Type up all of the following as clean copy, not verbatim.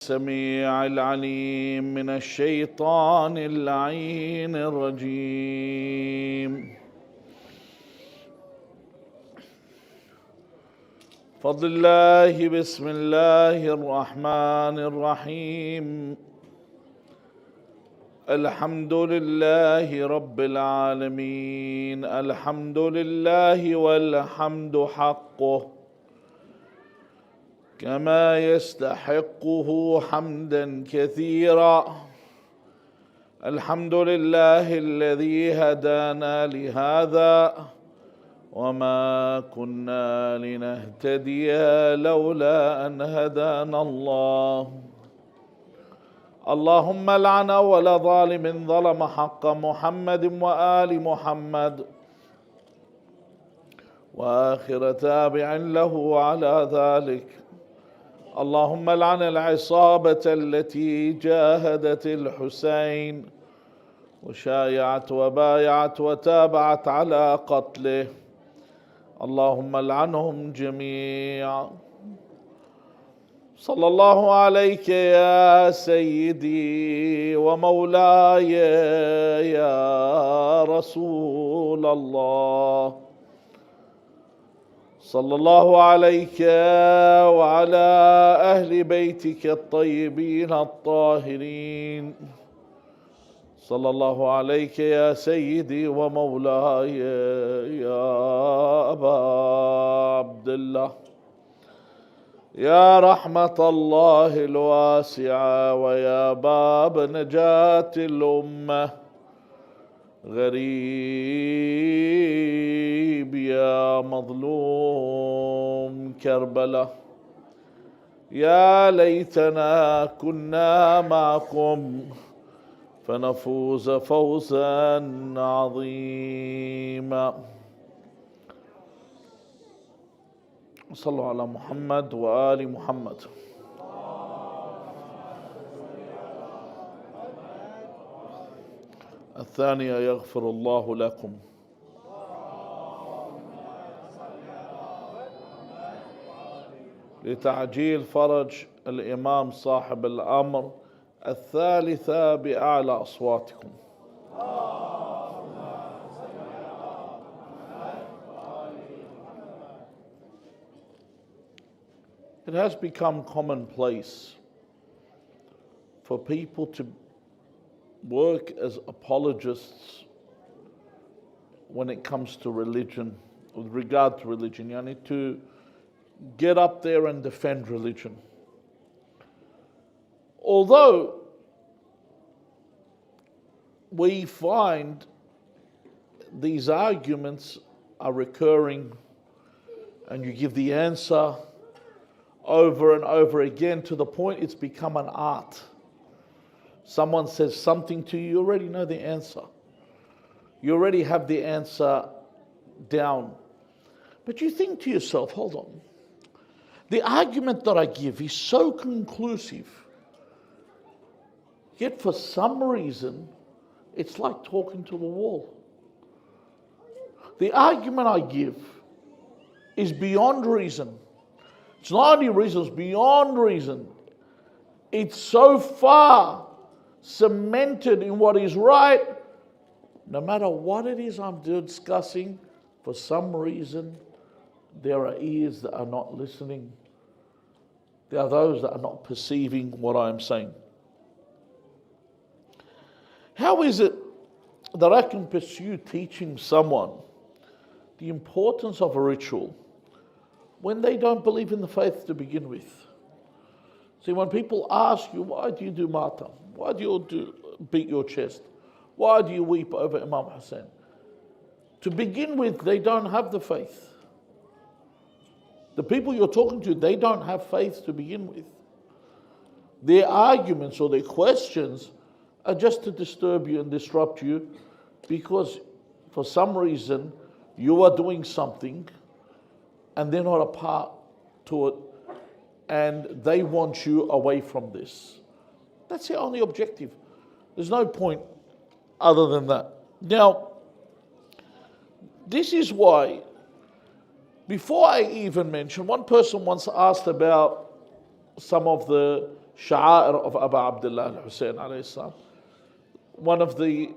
السميع العليم من الشيطان اللعين الرجيم. فضل الله. بسم الله الرحمن الرحيم. الحمد لله رب العالمين. الحمد لله والحمد حقه كما يستحقه حمدا كثيرا. الحمد لله الذي هدانا لهذا وما كنا لنهتدي لولا أن هدانا الله. اللهم لعن أول ظالم ظلم حق محمد وآل محمد وآخر تابع له على ذلك. اللهم لعن العصابة التي جاهدت الحسين وشايعت وبايعت وتابعت على قتله. اللهم لعنهم جميعا. صلى الله عليك يا سيدي ومولاي يا رسول الله. صلى الله عليك وعلى أهل بيتك الطيبين الطاهرين. صلى الله عليك يا سيدي ومولاي يا أبا عبد الله، يا رحمة الله الواسعة ويا باب نجاة الأمة. غريب يا مظلوم كربلاء، يا ليتنا كنا معكم فنفوز فوزا عظيما. صلوا على محمد وآل محمد. الثانية يغفر الله لكم. لتعجيل فرج الإمام صاحب الأمر. الثالثة بأعلى أصواتكم. It has become commonplace for people to work as apologists when it comes to religion, with regard to religion. You need to get up there and defend religion. Although we find these arguments are recurring and you give the answer over and over again to the point it's become an art. Someone says something to you, you already know the answer. You already have the answer down. But you think to yourself, hold on. The argument that I give is so conclusive, yet for some reason, it's like talking to the wall. The argument I give is beyond reason. It's not only reason, it's beyond reason. It's so far cemented in what is right, no matter what it is I'm discussing, for some reason, there are ears that are not listening. There are those that are not perceiving what I am saying. How is it that I can pursue teaching someone the importance of a ritual when they don't believe in the faith to begin with? See, when people ask you, why do you do matam? Why do you beat your chest? Why do you weep over Imam Hussein? To begin with, they don't have the faith. The people you're talking to, they don't have faith to begin with. Their arguments or their questions are just to disturb you and disrupt you because for some reason you are doing something and they're not a part to it and they want you away from this. That's the only objective. There's no point other than that. Now, this is why Before I even mention, one person once asked about some of the sha'air of Abu Abdullah al-Hussein alayhi salam. One of the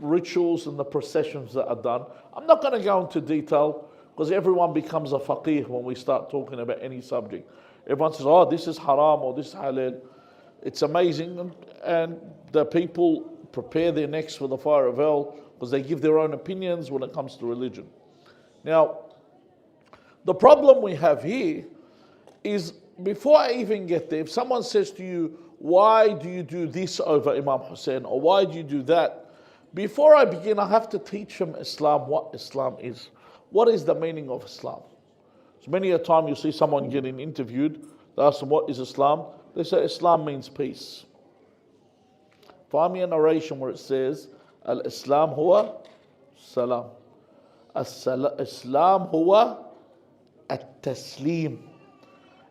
rituals and the processions that are done. I'm not going to go into detail because everyone becomes a faqih when we start talking about any subject. Everyone says, oh, this is haram or this is halal. It's amazing, and the people prepare their necks for the fire of hell because they give their own opinions when it comes to religion. Now, the problem we have here is, before I even get there, if someone says to you, why do you do this over Imam Hussein, or why do you do that? Before I begin, I have to teach them Islam, what Islam is. What is the meaning of Islam? So many a time you see someone getting interviewed, they ask them, what is Islam? They say, Islam means peace. Find me a narration where it says, Al-Islam huwa salam. Islam huwa at-taslim.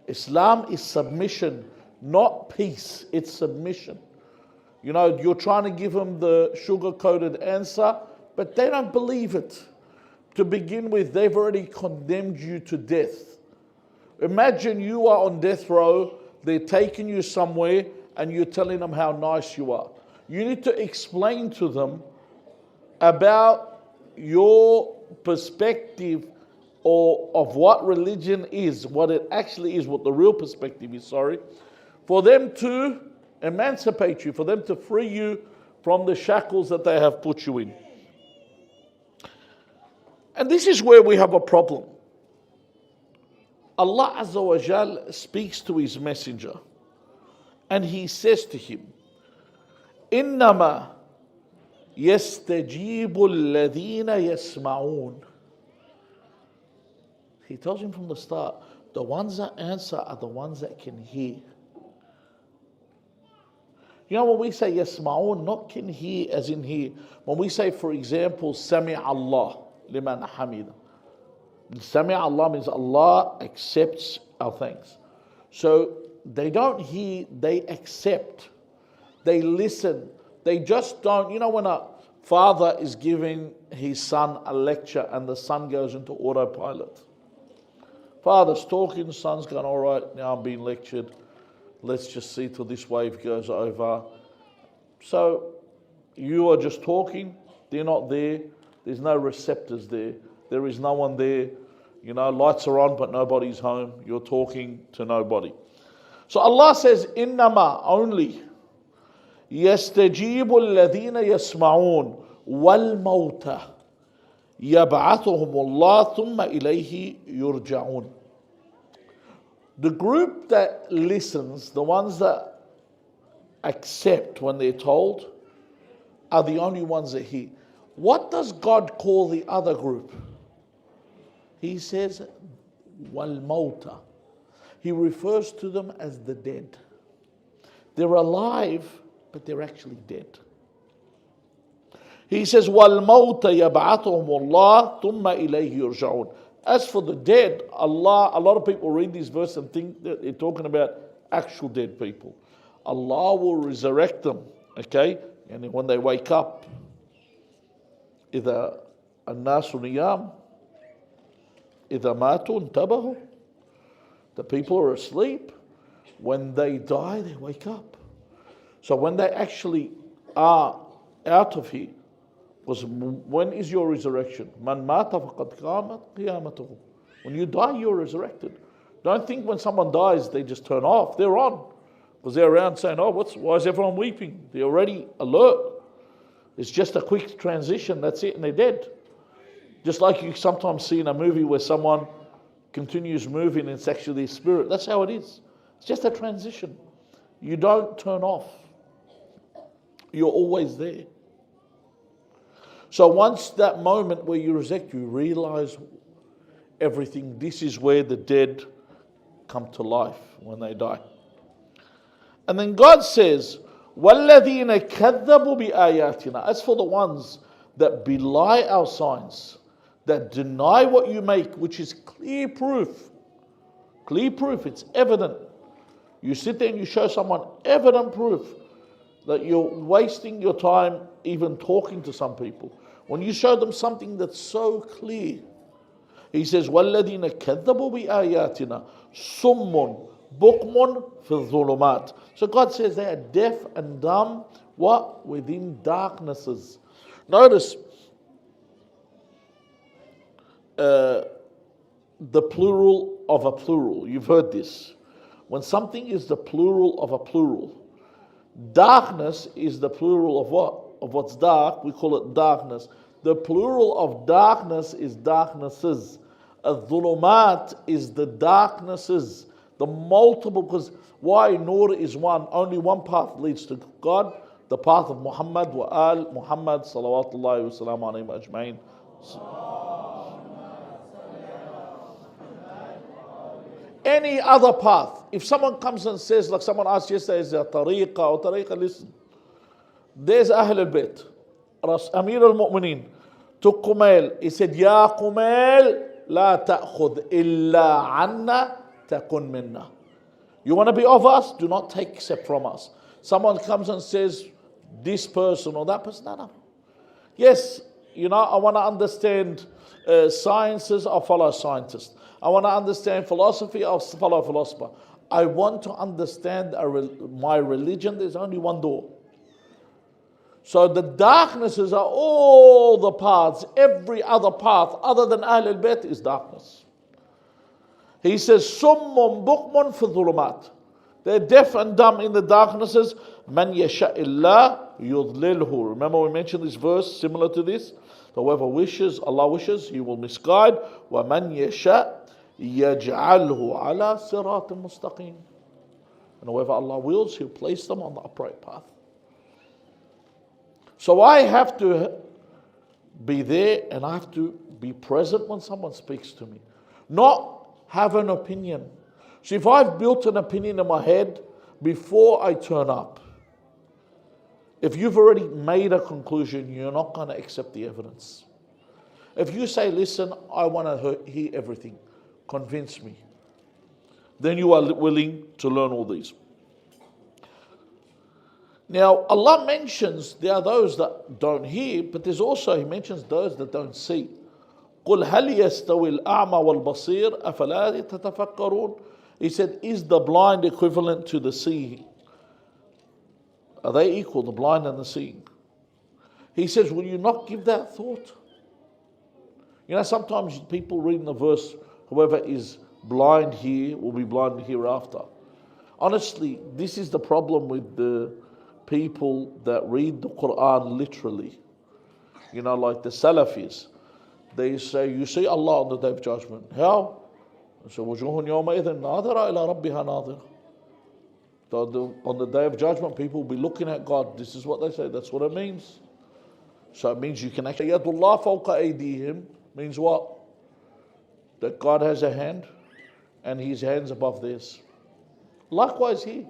Islam is submission, not peace, it's submission. You know, you're trying to give them the sugar-coated answer, but they don't believe it. To begin with, they've already condemned you to death. Imagine you are on death row, they're taking you somewhere, and you're telling them how nice you are. You need to explain to them about your perspective or of what religion is, what it actually is, what the real perspective is, for them to emancipate you, for them to free you from the shackles that they have put you in. And this is where we have a problem. Allah Azza wa Jal speaks to His messenger and He says to him, إِنَّمَا يَسْتَجِيبُ الَّذِينَ يَسْمَعُونَ. He tells him from the start, the ones that answer are the ones that can hear. You know, when we say yasma'un, not can hear as in hear. When we say, for example, Sami' Allah liman hamida. Sami' Allah means Allah accepts our thanks. So they don't hear, they accept. They listen. They just don't. You know, when a father is giving his son a lecture and the son goes into autopilot. Father's talking, son's going, all right, now I'm being lectured. Let's just see till this wave goes over. So you are just talking, they're not there, there's no receptors there, there is no one there, you know, lights are on but nobody's home, you're talking to nobody. So Allah says, إِنَّمَا only يَسْتَجِيبُ الَّذِينَ يَسْمَعُونَ وَالْمَوْتَى يَبْعَثُهُمُ اللَّهُ ثُمَّ إِلَيْهِ يُرْجَعُونَ. The group that listens, the ones that accept when they're told, are the only ones that hear. What does God call the other group? He says, وَالْمَوْتَى. He refers to them as the dead. They're alive, but they're actually dead. He says, وَالْمَوْتَ يَبْعَثُهُمُ اللَّهُ ثُمَّ إِلَيْهِ يُرْجَعُونَ. As for the dead, Allah, a lot of people read this verse and think that they're talking about actual dead people. Allah will resurrect them, okay? And when they wake up, إِذَا النَّاسُ نِيَامٌ إِذَا مَاتُوا انْتَبَهُوا. The people are asleep. When they die, they wake up. So when they actually are out of here, because when is your resurrection? Man mata faqad qamat qiyamatuhu. When you die, you're resurrected. Don't think when someone dies, they just turn off. They're on. Because they're around saying, oh, why is everyone weeping? They're already alert. It's just a quick transition, that's it, and they're dead. Just like you sometimes see in a movie where someone continues moving and it's actually their spirit. That's how it is. It's just a transition. You don't turn off. You're always there. So once that moment where you resurrect, you realize everything. This is where the dead come to life when they die. And then God says, وَالَّذِينَ كَذَّبُوا بِآيَاتِنَا. As for the ones that belie our signs, that deny what you make, which is clear proof. Clear proof, it's evident. You sit there and you show someone evident proof that you're wasting your time even talking to some people. When you show them something that's so clear, He says, وَالَّذِينَ كَذَّبُوا بِآيَاتِنَا صُمٌّ بُكْمٌ فِي الظُّلُمَاتِ. So God says they are deaf and dumb, what? Within darknesses. Notice the plural of a plural. You've heard this. When something is the plural of a plural, darkness is the plural of what? Of what's dark. We call it darkness. The plural of darkness is darknesses. Al-dhulumat is the darknesses, the multiple, because why? Nur is one. Only one path leads to God, the path of Muhammad wa al Muhammad salawatullahi wa salam alayhim ajma'in. Any other path. If someone comes and says, like someone asked yesterday, is there tariqa or tariqa? Listen, there's Ahl al-Bayt, Amir al-Mu'mineen, to Kumail. He said, Ya Kumail, la ta'khud illa anna takun minna. You want to be of us? Do not take except from us. Someone comes and says, this person or that person, no. Yes, I want to understand sciences, I'll follow a scientist. I want to understand philosophy, I'll follow a philosopher. I want to understand my religion, there's only one door. So the darknesses are all the paths. Every other path other than Ahl al-Bayt is darkness. He says, Summun bukmun fi dhulumat. They're deaf and dumb in the darknesses. Man yasha'illah yudlilhu. Remember we mentioned this verse similar to this. Whoever wishes, Allah wishes, He will misguide. وَمَنْ يَشَاء يَجْعَلْهُ عَلَى صِرَاطٍ مُسْتَقِيمٍ. And whoever Allah wills, He'll place them on the upright path. So I have to be there and I have to be present when someone speaks to me. Not have an opinion. So if I've built an opinion in my head before I turn up, if you've already made a conclusion, you're not going to accept the evidence. If you say, listen, I want to hear everything, convince me, then you are willing to learn all these. Now, Allah mentions there are those that don't hear, but there's also, He mentions those that don't see. قُلْ هَلْ يَسْتَوِي الْأَعْمَى وَالْبَصِيرُ أَفَلَا تَتَفَكَّرُونَ. He said, is the blind equivalent to the seeing? Are they equal, the blind and the seeing? He says, will you not give that thought? Sometimes people read in the verse, whoever is blind here will be blind hereafter. Honestly, this is the problem with the people that read the Quran literally. Like the Salafis. They say, you see Allah on the Day of Judgment. How? So, وَجُوهٌ يَوْمَئِذٍ نَاظِرَةٌ إِلَىٰ رَبِّهَا نَاظِرَةٌ. On the Day of Judgment, people will be looking at God. This is what they say. That's what it means. So it means you can actually, يَدُ اللَّهِ فَوْقَ أَيْدِيهِمْ means what? That God has a hand and His hand's above theirs. Likewise here.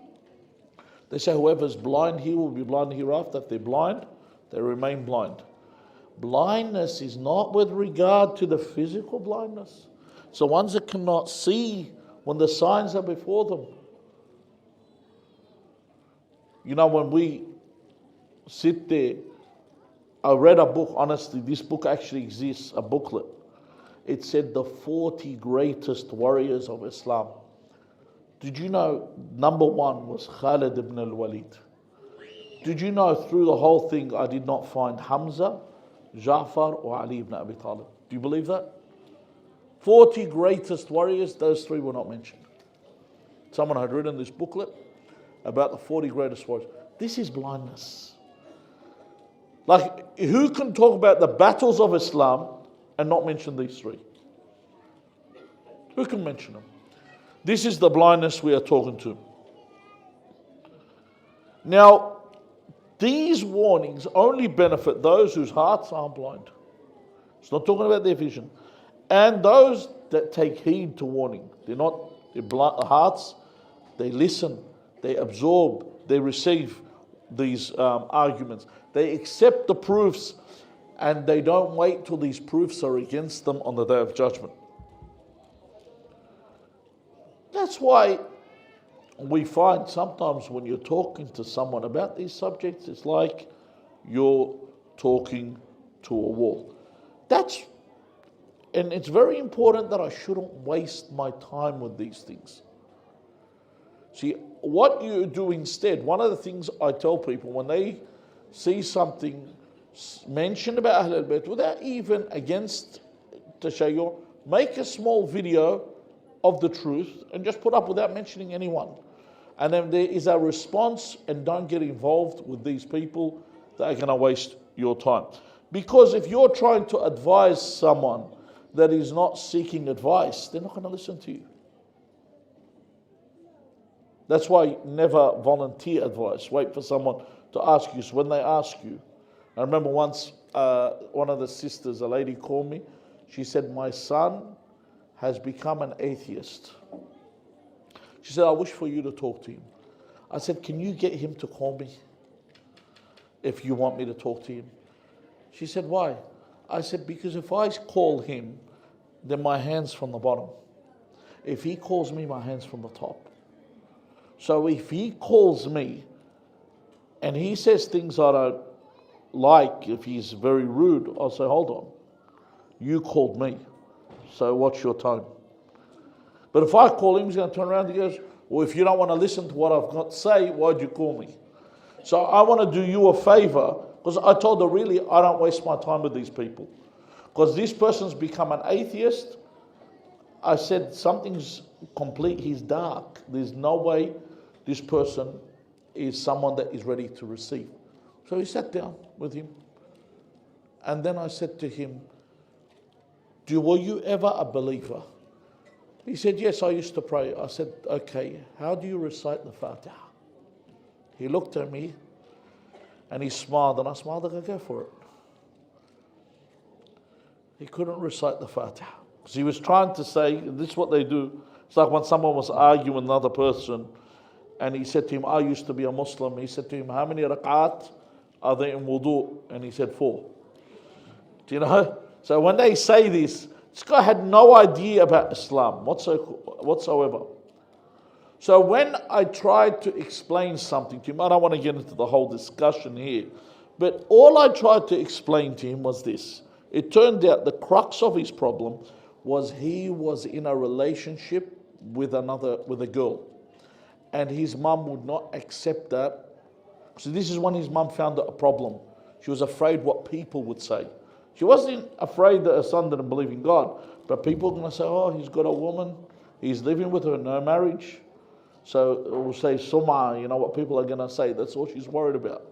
They say whoever's blind here will be blind hereafter. If they're blind, they remain blind. Blindness is not with regard to the physical blindness. So ones that cannot see when the signs are before them. When we sit there, I read a book, honestly, this book actually exists, a booklet. It said the 40 greatest warriors of Islam. Did you know number one was Khalid ibn al-Walid? Did you know through the whole thing I did not find Hamza, Ja'far or Ali ibn Abi Talib? Do you believe that? 40 greatest warriors, those three were not mentioned. Someone had written this booklet about the 40 greatest warriors. This is blindness. Like, who can talk about the battles of Islam and not mention these three? Who can mention them? This is the blindness we are talking to. Now, these warnings only benefit those whose hearts are blind. It's not talking about their vision. And those that take heed to warning. They're blind hearts, they listen, they absorb, they receive these arguments. They accept the proofs and they don't wait till these proofs are against them on the Day of Judgment. That's why we find sometimes when you're talking to someone about these subjects, it's like you're talking to a wall. And it's very important that I shouldn't waste my time with these things. See, what you do instead, one of the things I tell people when they see something mentioned about Ahl al-Bayt without even against Tashayyuh, make a small video of the truth and just put up without mentioning anyone. And then there is a response, and don't get involved with these people that are going to waste your time. Because if you're trying to advise someone that is not seeking advice, they're not going to listen to you. That's why never volunteer advice. Wait for someone to ask you. So when they ask you, I remember once one of the sisters, a lady called me. She said, my son has become an atheist. She said, I wish for you to talk to him. I said, can you get him to call me if you want me to talk to him? She said, why? I said, because if I call him, then my hand's from the bottom. If he calls me, my hand's from the top. So if he calls me and he says things I don't like, if he's very rude, I'll say, hold on, you called me, so what's your tone? But if I call him, he's going to turn around and he goes, well, if you don't want to listen to what I've got to say, why'd you call me? So I want to do you a favor, because I told her, really, I don't waste my time with these people. Because this person's become an atheist. I said, something's complete, he's dark. There's no way this person is someone that is ready to receive. So he sat down with him. And then I said to him, were you ever a believer? He said, yes, I used to pray. I said, okay, how do you recite the Fatiha? He looked at me and he smiled, and I smiled, I go, go for it. He couldn't recite the Fatiha. Because he was trying to say, this is what they do. It's like when someone was arguing with another person, and he said to him, I used to be a Muslim. He said to him, how many rak'at are there in wudu? And he said, 4. Do you know? So when they say this guy had no idea about Islam whatsoever. So when I tried to explain something to him, I don't want to get into the whole discussion here, but all I tried to explain to him was this. It turned out the crux of his problem was he was in a relationship with a girl, and his mum would not accept that. So this is when his mum found a problem. She was afraid what people would say. She wasn't afraid that her son didn't believe in God, but people are going to say, oh, he's got a woman, he's living with her, no marriage. So it will say, Summa, you know what people are going to say. That's all she's worried about.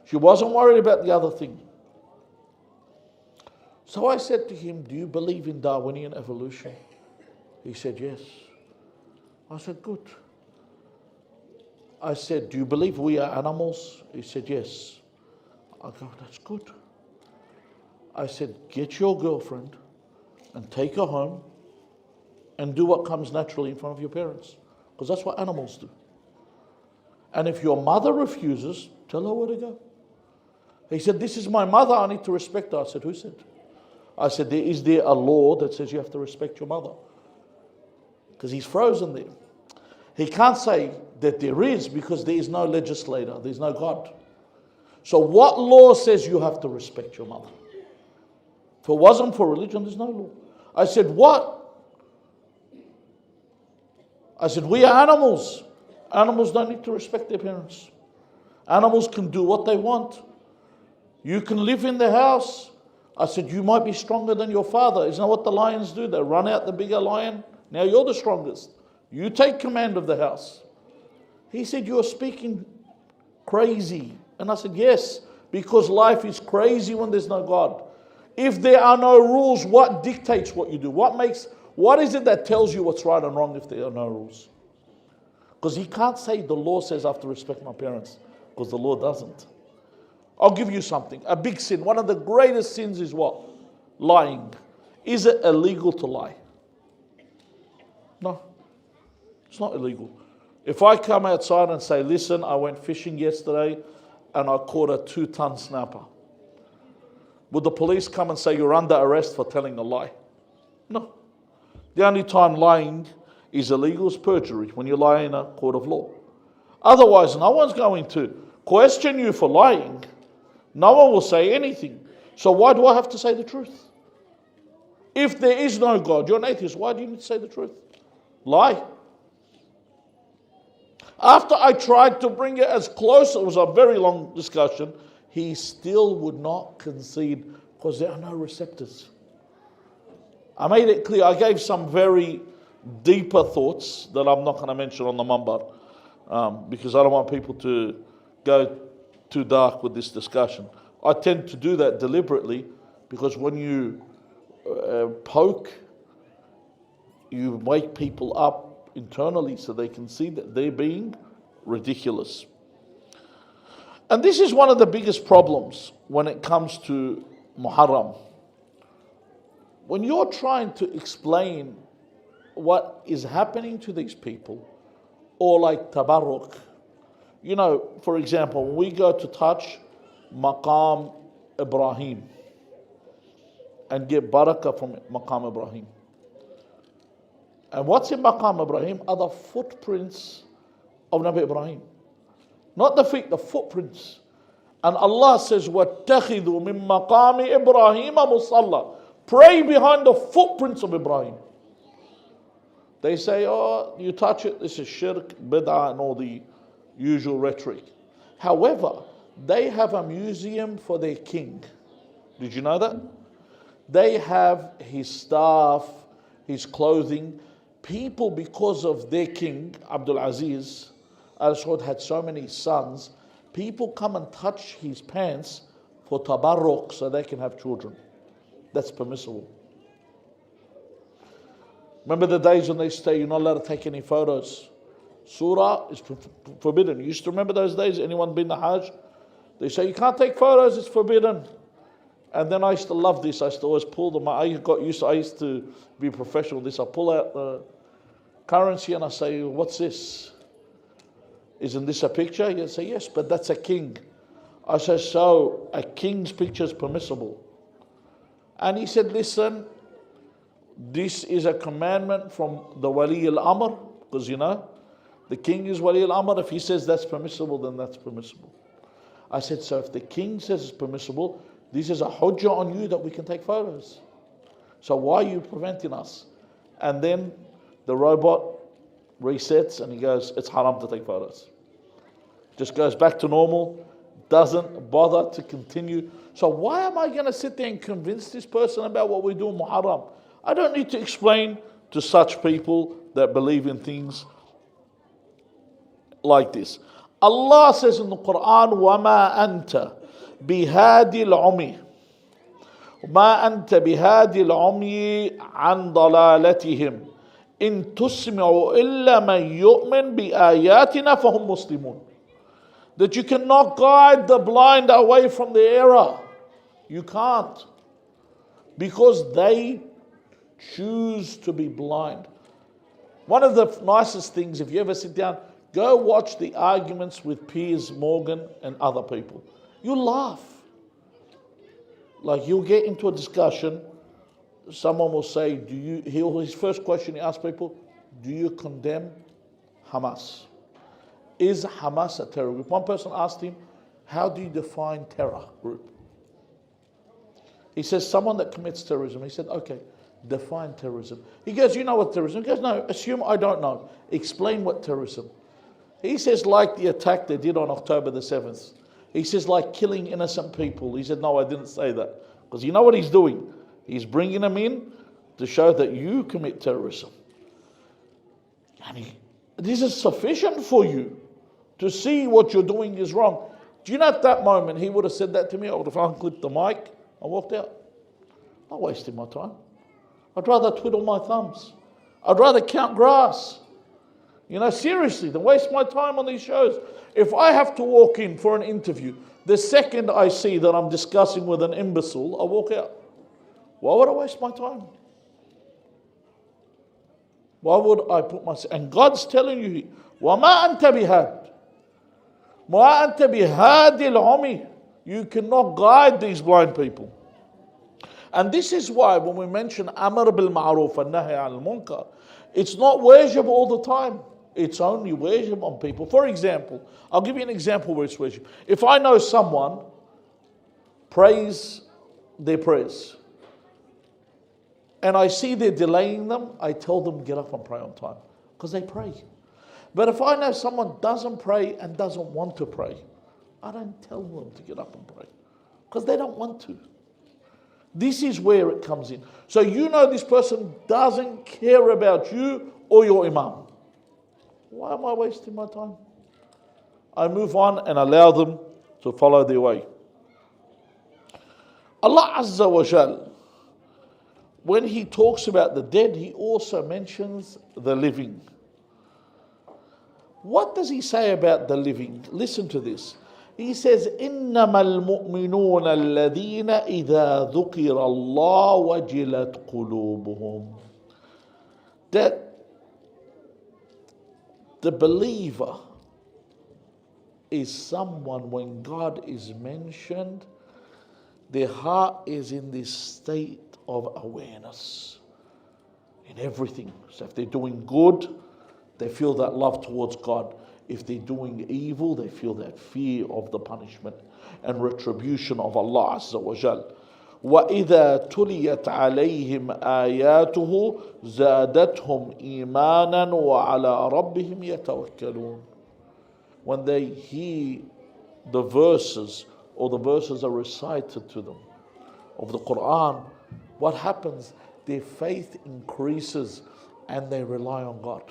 She wasn't worried about the other thing. So I said to him, do you believe in Darwinian evolution? He said, yes. I said, good. I said, do you believe we are animals? He said, yes. I go, that's good. I said, get your girlfriend and take her home and do what comes naturally in front of your parents. Because that's what animals do. And if your mother refuses, tell her where to go. He said, this is my mother, I need to respect her. I said, who said? I said, is there a law that says you have to respect your mother? Because he's frozen there. He can't say that there is, because there is no legislator, there's no God. So what law says you have to respect your mother? If it wasn't for religion, there's no law. I said, what? I said, we are animals. Animals don't need to respect their parents. Animals can do what they want. You can live in the house. I said, you might be stronger than your father. Isn't that what the lions do? They run out the bigger lion. Now you're the strongest. You take command of the house. He said, you're speaking crazy. And I said, yes, because life is crazy when there's no God. If there are no rules, what dictates what you do? What is it that tells you what's right and wrong if there are no rules? Because he can't say the law says I have to respect my parents, because the law doesn't. I'll give you something. A big sin. One of the greatest sins is what? Lying. Is it illegal to lie? No. It's not illegal. If I come outside and say, listen, I went fishing yesterday and I caught a 2-ton snapper, would the police come and say you're under arrest for telling a lie? No. The only time lying is illegal is perjury, when you lie in a court of law. Otherwise, no one's going to question you for lying. No one will say anything. So why do I have to say the truth? If there is no God, you're an atheist, why do you need to say the truth? Lie. After I tried to bring it as close, it was a very long discussion, he still would not concede because there are no receptors. I made it clear. I gave some very deeper thoughts that I'm not going to mention on the Mambar because I don't want people to go too dark with this discussion. I tend to do that deliberately because when you poke, you wake people up internally so they can see that they're being ridiculous. And this is one of the biggest problems when it comes to Muharram. When you're trying to explain what is happening to these people, or like tabarruk, you know, for example, when we go to touch Maqam Ibrahim and get barakah from Maqam Ibrahim. And what's in Maqam Ibrahim are the footprints of Nabi Ibrahim. Not the feet, the footprints. And Allah says, وَاتَّخِذُوا مِن مَقَامِ إِبْرَاهِيمَ مُصَلَّى. Pray behind the footprints of Ibrahim. They say, oh, you touch it, this is shirk, bid'ah, and all the usual rhetoric. However, they have a museum for their king. Did you know that? They have his staff, his clothing. People, because of their king, Abdul Aziz, Al Saud had so many sons, people come and touch his pants for tabarruk so they can have children. That's permissible. Remember the days when they say you're not allowed to take any photos? Surah is forbidden. You used to remember those days? Anyone been to Hajj? They say you can't take photos, it's forbidden. And then I used to love this. I used to always pull them. I used to be professional with this. I pull out the currency and I say, what's this? Isn't this a picture? He'd say, yes, but that's a king. I said, so a king's picture is permissible. And he said, listen, this is a commandment from the Wali al-Amr, because you know, the king is Wali al-Amr. If he says that's permissible, then that's permissible. I said, so if the king says it's permissible, this is a hujjah on you that we can take photos. So why are you preventing us? And then the robot resets and he goes, it's haram to take photos. Just goes back to normal, doesn't bother to continue. So why am I going to sit there and convince this person about what we do in Muharram? I don't need to explain to such people that believe in things like this. Allah says in the Quran, وَمَا أَنْتَ بِهَادِ الْعُمِي وَمَا أَنْتَ بِهَادِ الْعُمِي عَنْ ضَلَالَتِهِمْ إِن تُسْمِعُ إِلَّا مَنْ يُؤْمِنْ بِآيَاتِنَا فَهُمْ مُسْلِمُونَ. That you cannot guide the blind away from the error. You can't. Because they choose to be blind. One of the nicest things, if you ever sit down, go watch the arguments with Piers Morgan and other people. You'll laugh. Like you'll get into a discussion, someone will say, his first question he asks people, do you condemn Hamas? Is Hamas a terror group? One person asked him, how do you define terror group? He says, someone that commits terrorism. He said, okay, define terrorism. He goes, you know what terrorism? He goes, no, assume I don't know. Explain what terrorism. He says, like the attack they did on October the 7th. He says, like killing innocent people. He said, no, I didn't say that. Because you know what he's doing? He's bringing them in to show that you commit terrorism. And this is sufficient for you to see what you're doing is wrong. Do you know at that moment he would have said that to me? I would have unclipped the mic and walked out. Not wasting my time. I'd rather twiddle my thumbs. I'd rather count grass. You know, seriously, than waste my time on these shows. If I have to walk in for an interview, the second I see that I'm discussing with an imbecile, I walk out. Why would I waste my time? Why would I put myself... And God's telling you, وَمَا أَنْتَ بِهَادٍ مَا أَنْتَ بِهَادِ الْعُمِي. You cannot guide these blind people. And this is why when we mention Amr bil Ma'ruf and Nahy al Munkar, it's not wajib all the time. It's only wajib on people. For example, I'll give you an example where it's wajib. If I know someone prays their prayers and I see they're delaying them, I tell them get up and pray on time because they pray. But if I know someone doesn't pray and doesn't want to pray, I don't tell them to get up and pray because they don't want to. This is where it comes in. So you know this person doesn't care about you or your imam. Why am I wasting my time? I move on and allow them to follow their way. Allah Azza wa Jal, when He talks about the dead, He also mentions the living. What does He say about the living? Listen to this. He says, إِنَّمَا الْمُؤْمِنُونَ الَّذِينَ إِذَا ذُكِرَ اللَّهُ وَجِلَتْ قُلُوبُهُم. That the believer is someone, when God is mentioned, their heart is in this state of awareness in everything. So if they're doing good, they feel that love towards God. If they're doing evil, they feel that fear of the punishment and retribution of Allah Azza wa Jal. وَإِذَا تُلِيَتْ عَلَيْهِمْ آيَاتُهُ زَادَتْهُمْ إِيمَانًا وَعَلَىٰ رَبِّهِمْ يَتَوَكَّلُونَ. When they hear the verses, or the verses are recited to them of the Quran, what happens? Their faith increases and they rely on God.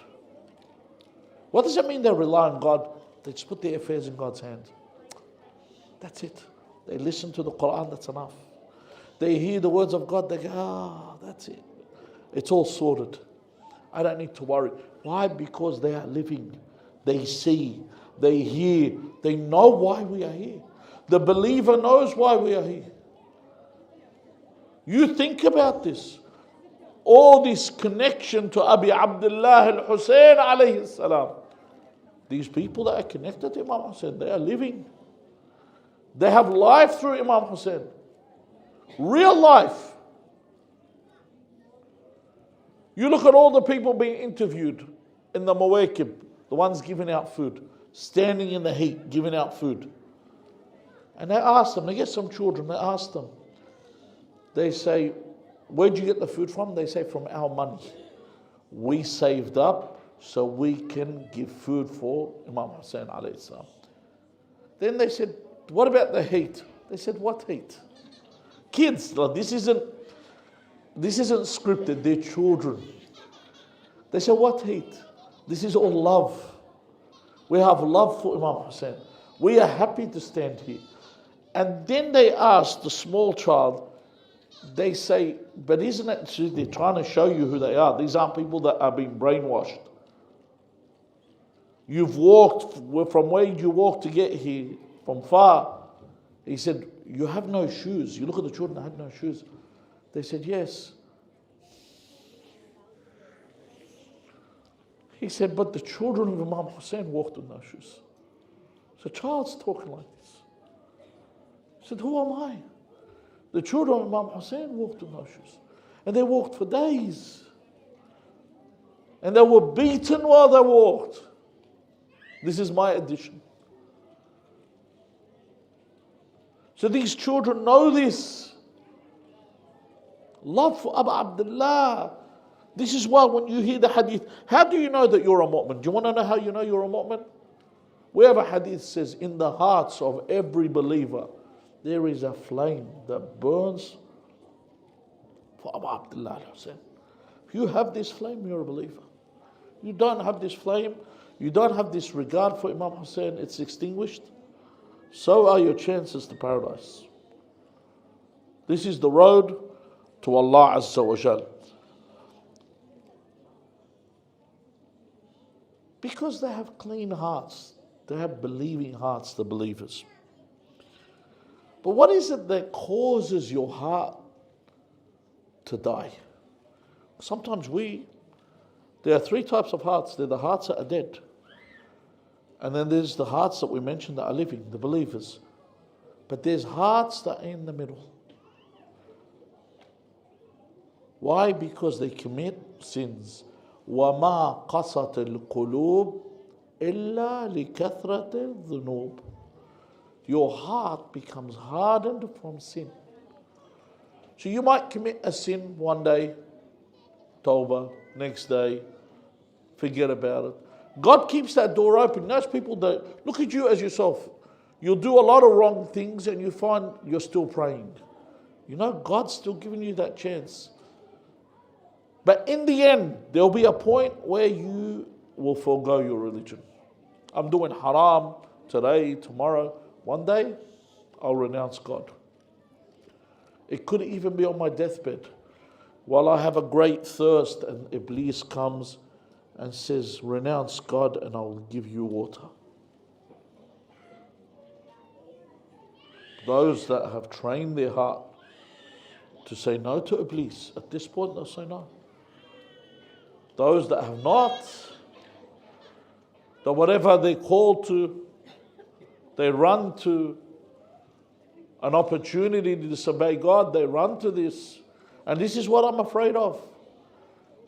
What does it mean they rely on God? They just put their affairs in God's hands. That's it. They listen to the Quran, that's enough. They hear the words of God, they go, that's it. It's all sorted. I don't need to worry. Why? Because they are living. They see, they hear, they know why we are here. The believer knows why we are here. You think about this. All this connection to Abi Abdullah al-Hussein alayhi salam. These people that are connected to Imam Hussein, they are living. They have life through Imam Hussein. Real life. You look at all the people being interviewed in the Mawakib, the ones giving out food, standing in the heat, giving out food. And they ask them, they get some children, they ask them, they say, where'd you get the food from? They say, from our money. We saved up so we can give food for Imam Hussein alayhi salam. Then they said, what about the heat? They said, what heat? Kids, like, this isn't scripted, they're children. They said, what heat? This is all love. We have love for Imam Hussein. We are happy to stand here. And then they asked the small child, they say, but isn't it, they're trying to show you who they are. These aren't people that are being brainwashed. You've walked, from where you walked to get here, from far. He said, you have no shoes. You look at the children, they had no shoes. They said, yes. He said, but the children of Imam Hussein walked with no shoes. So child's talking like this. He said, who am I? The children of Imam Hussein walked with no shoes. And they walked for days. And they were beaten while they walked. This is my addition. So these children know this. Love for Abu Abdullah. This is why when you hear the hadith, how do you know that you're a mu'min? Do you want to know how you know you're a mu'min? We have a hadith says, in the hearts of every believer, there is a flame that burns for Abu Abdullah al-Hussein. If you have this flame, you're a believer. You don't have this flame, you don't have this regard for Imam Hussein, it's extinguished. So are your chances to paradise. This is the road to Allah Azza wa Jal. Because they have clean hearts, they have believing hearts, the believers. But what is it that causes your heart to die? Sometimes there are three types of hearts. They're the hearts that are dead. And then there's the hearts that we mentioned that are living, the believers. But there's hearts that are in the middle. Why? Because they commit sins. وَمَا قَصَتِ الْقُلُوبِ إِلَّا لِكَثْرَةِ الذُّنُوبِ. Your heart becomes hardened from sin. So you might commit a sin one day, tawbah, next day, forget about it. God keeps that door open. Those people that look at you as yourself. You'll do a lot of wrong things and you find you're still praying. You know, God's still giving you that chance. But in the end, there'll be a point where you will forego your religion. I'm doing haram today, tomorrow. One day, I'll renounce God. It could even be on my deathbed. While I have a great thirst and Iblis comes and says, renounce God and I will give you water. Those that have trained their heart to say no to Iblis, at this point they'll say no. Those that have not, that whatever they call to, they run to an opportunity to disobey God, they run to this. And this is what I'm afraid of.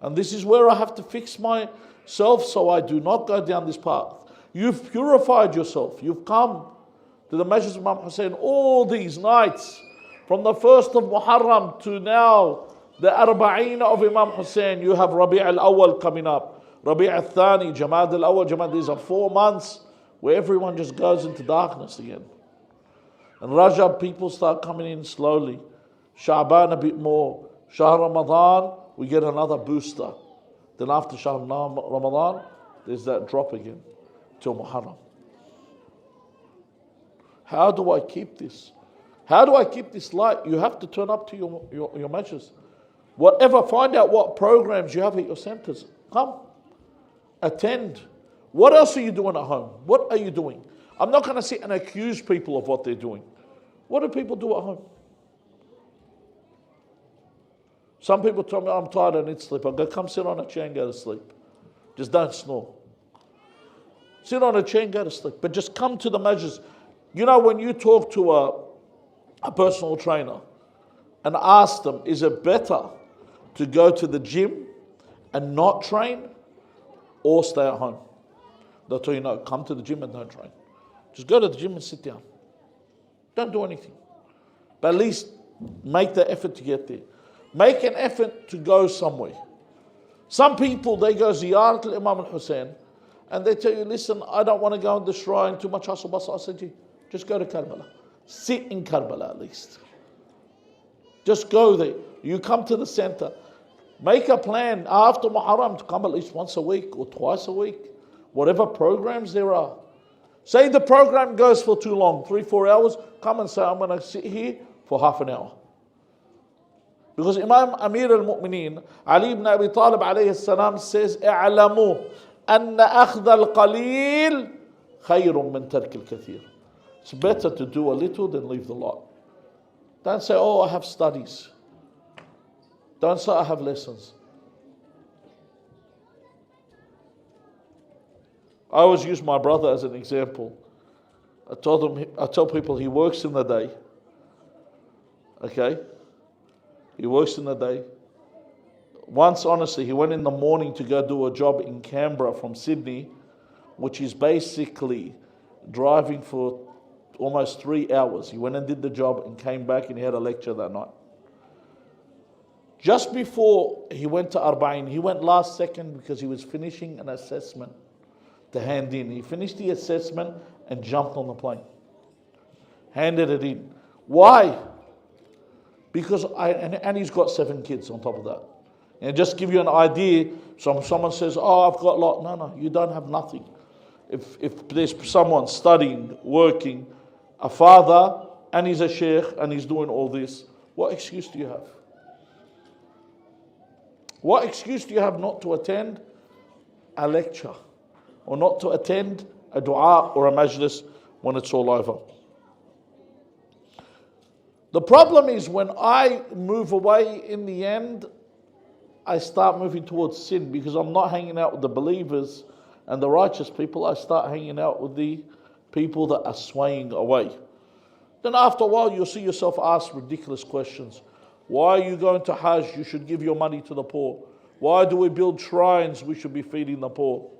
And this is where I have to fix myself so I do not go down this path. You've purified yourself. You've come to the Majlis of Imam Hussein all these nights, from the 1st of Muharram to now, the Arbaeen of Imam Hussein. You have Rabi' al-Awwal coming up, Rabi' al-Thani, Jamad al-Awwal, Jamad. These are 4 months where everyone just goes into darkness again. And Rajab, people start coming in slowly. Sha'ban a bit more. Shahr Ramadan, we get another booster. Then after Shahr Ramadan, there's that drop again till Muharram. How do I keep this? How do I keep this light? You have to turn up to your majlis. Whatever, find out what programs you have at your centers. Come, attend. What else are you doing at home? What are you doing? I'm not going to sit and accuse people of what they're doing. What do people do at home? Some people tell me, I'm tired, I need sleep. I go, come sit on a chair and go to sleep. Just don't snore. Sit on a chair and go to sleep. But just come to the majlis. You know, when you talk to a personal trainer and ask them, is it better to go to the gym and not train or stay at home? They'll tell you, no, come to the gym and don't train. Just go to the gym and sit down. Don't do anything. But at least make the effort to get there. Make an effort to go somewhere. Some people, they go ziyarat al-Imam al-Hussein and they tell you, listen, I don't want to go in the shrine, too much hustle bustle. I said to you, just go to Karbala. Sit in Karbala at least. Just go there. You come to the center. Make a plan after Muharram to come at least once a week or twice a week. Whatever programs there are. Say the program goes for too long, 3-4 hours, come and say, I'm going to sit here for half an hour. Because Imam Amir al-Mu'mineen, Ali ibn Abi Talib alayhi salam says, اعلموا أن أخذ القليل خير من ترك الكثير. It's better to do a little than leave the lot. Don't say, oh, I have studies. Don't say, I have lessons. I always use my brother as an example. I tell people he works in the day. Okay? He works in the day. Once, honestly, he went in the morning to go do a job in Canberra from Sydney, which is basically driving for almost 3 hours. He went and did the job and came back and he had a lecture that night. Just before he went to Arbaeen, he went last second because he was finishing an assessment to hand in. He finished the assessment and jumped on the plane. Handed it in. Why? Because and he's got 7 kids on top of that. And just give you an idea, someone says, oh, I've got a lot. No, you don't have nothing. If there's someone studying, working, a father, and he's a sheikh, and he's doing all this, what excuse do you have? What excuse do you have not to attend a lecture? Or not to attend a dua or a majlis when it's all over? The problem is when I move away in the end, I start moving towards sin because I'm not hanging out with the believers and the righteous people. I start hanging out with the people that are swaying away. Then after a while, you'll see yourself ask ridiculous questions. Why are you going to Hajj? You should give your money to the poor. Why do we build shrines? We should be feeding the poor.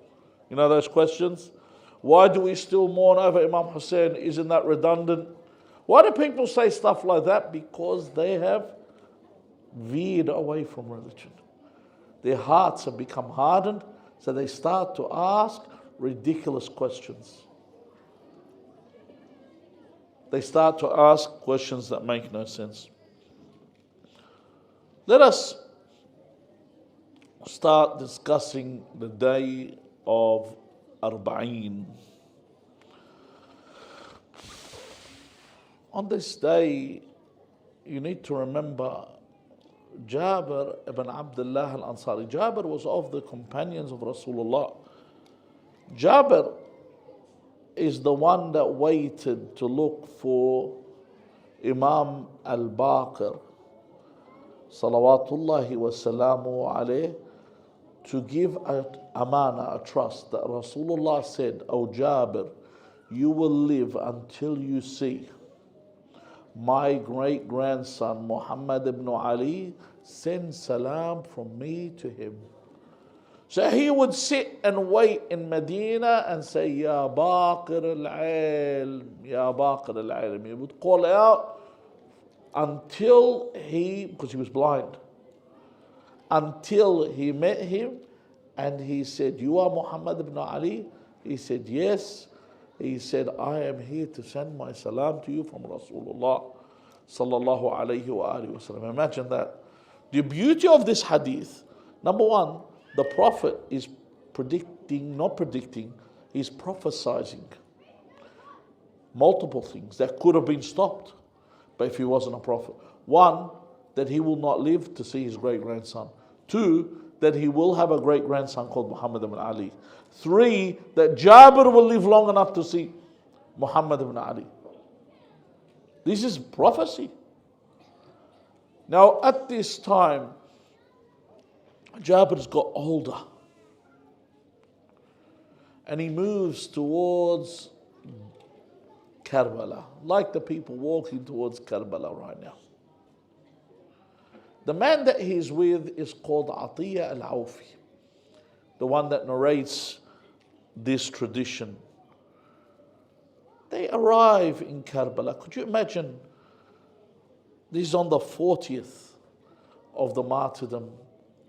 You know those questions? Why do we still mourn over Imam Hussein? Isn't that redundant? Why do people say stuff like that? Because they have veered away from religion. Their hearts have become hardened, so they start to ask ridiculous questions. They start to ask questions that make no sense. Let us start discussing the day of Arbaeen. On this day, you need to remember Jabir ibn Abdullah al-Ansari. Jabir was of the companions of Rasulullah. Jabir is the one that waited to look for Imam al-Baqir, salawatullahi wa salamu alayh, to give a amana, a trust that Rasulullah said, "O Jabir, you will live until you see my great-grandson Muhammad ibn Ali send salam from me to him." So he would sit and wait in Medina and say, "Ya Baqir al-Ilm, Ya Baqir al-Ilm." He would call out until because he was blind, until he met him and he said, "You are Muhammad ibn Ali?" He said, "Yes." He said, "I am here to send my salam to you from Rasulullah sallallahu alayhi wa alihi wa sallam." Imagine that. The beauty of this hadith, number one, the Prophet is not predicting, he's prophesizing multiple things that could have been stopped, but if he wasn't a prophet. One, that he will not live to see his great-grandson. Two, that he will have a great-grandson called Muhammad ibn Ali. Three, that Jabir will live long enough to see Muhammad ibn Ali. This is prophecy. Now, at this time, Jabir's got older and he moves towards Karbala, like the people walking towards Karbala right now. The man that he's with is called Atiyya al-Awfi, the one that narrates this tradition. They arrive in Karbala. Could you imagine? This is on the 40th of the martyrdom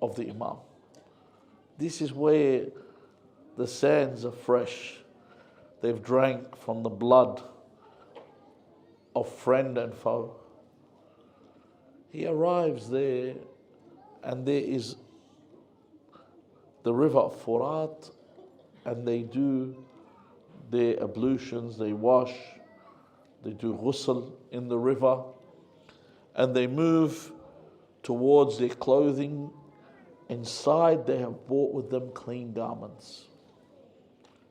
of the Imam. This is where the sands are fresh. They've drank from the blood of friend and foe. He arrives there, and there is the river Furat, and they do their ablutions, they wash, they do ghusl in the river, and they move towards their clothing. Inside they have brought with them clean garments,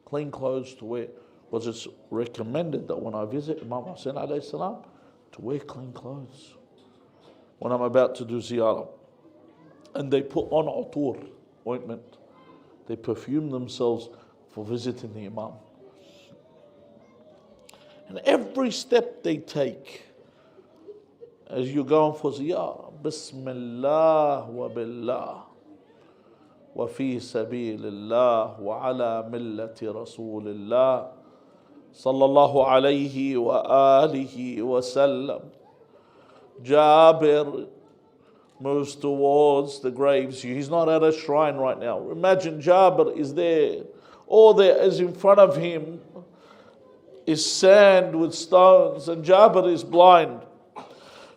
clean clothes to wear. Because it's recommended that when I visit Imam Hussein alayhi salam, to wear clean clothes when I'm about to do ziyarah. And they put on utur, ointment. They perfume themselves for visiting the Imam. And every step they take, as you're going for ziyarah, Bismillah wa billah, wa fi sabilillah, wa ala millati Rasulillah, sallallahu alayhi wa alihi wa sallam. Jabir moves towards the graves. He's not at a shrine right now. Imagine Jabir is there. All there is in front of him is sand with stones, and Jabir is blind.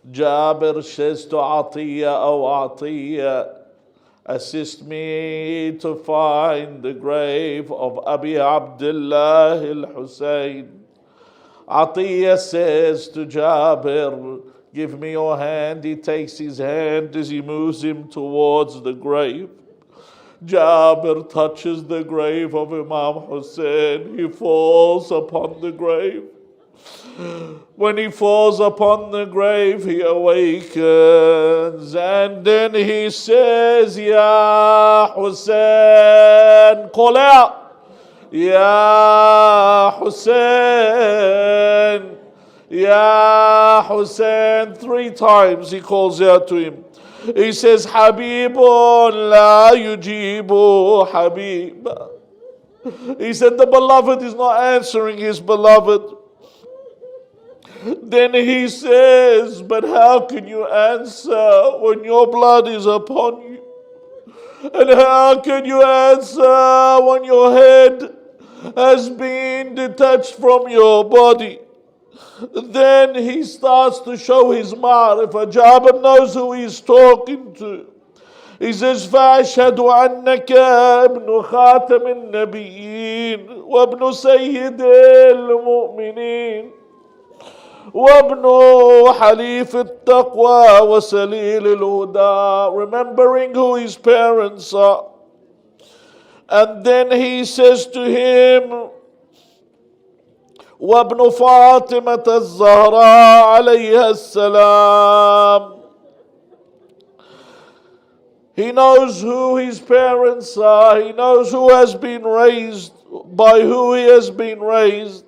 Jabir says to Atiyya, "Oh Atiyya, assist me to find the grave of Abi Abdullah al-Hussein." Atiyya says to Jabir, "Give me your hand." He takes his hand as he moves him towards the grave. Jabir touches the grave of Imam Hussein. He falls upon the grave. When he falls upon the grave, he awakens, and then he says, "Ya Hussein," call out, "Ya Hussein, Ya Hussein." 3 times he calls out to him. He says, "Habibun la yujibu Habib." He said, the beloved is not answering his beloved. Then he says, "But how can you answer when your blood is upon you? And how can you answer when your head has been detached from your body. Then he starts to show his ma'rifah. Jabir knows who he's talking to. He says, فَأَشْهَدُ أَنَّكَ ابْنُ خَاتَمِ النَّبِيِّينَ وَابْنُ سَيِّدِ الْمُؤْمِنِينَ وَابْنُ حَلِيفِ التَّقْوَى وَسَلِيلِ الْهُدَى. Remembering who his parents are. And then he says to him, وابن فاطمة الزهراء عليها السلام. He knows who his parents are. He knows who has been raised, by who he has been raised.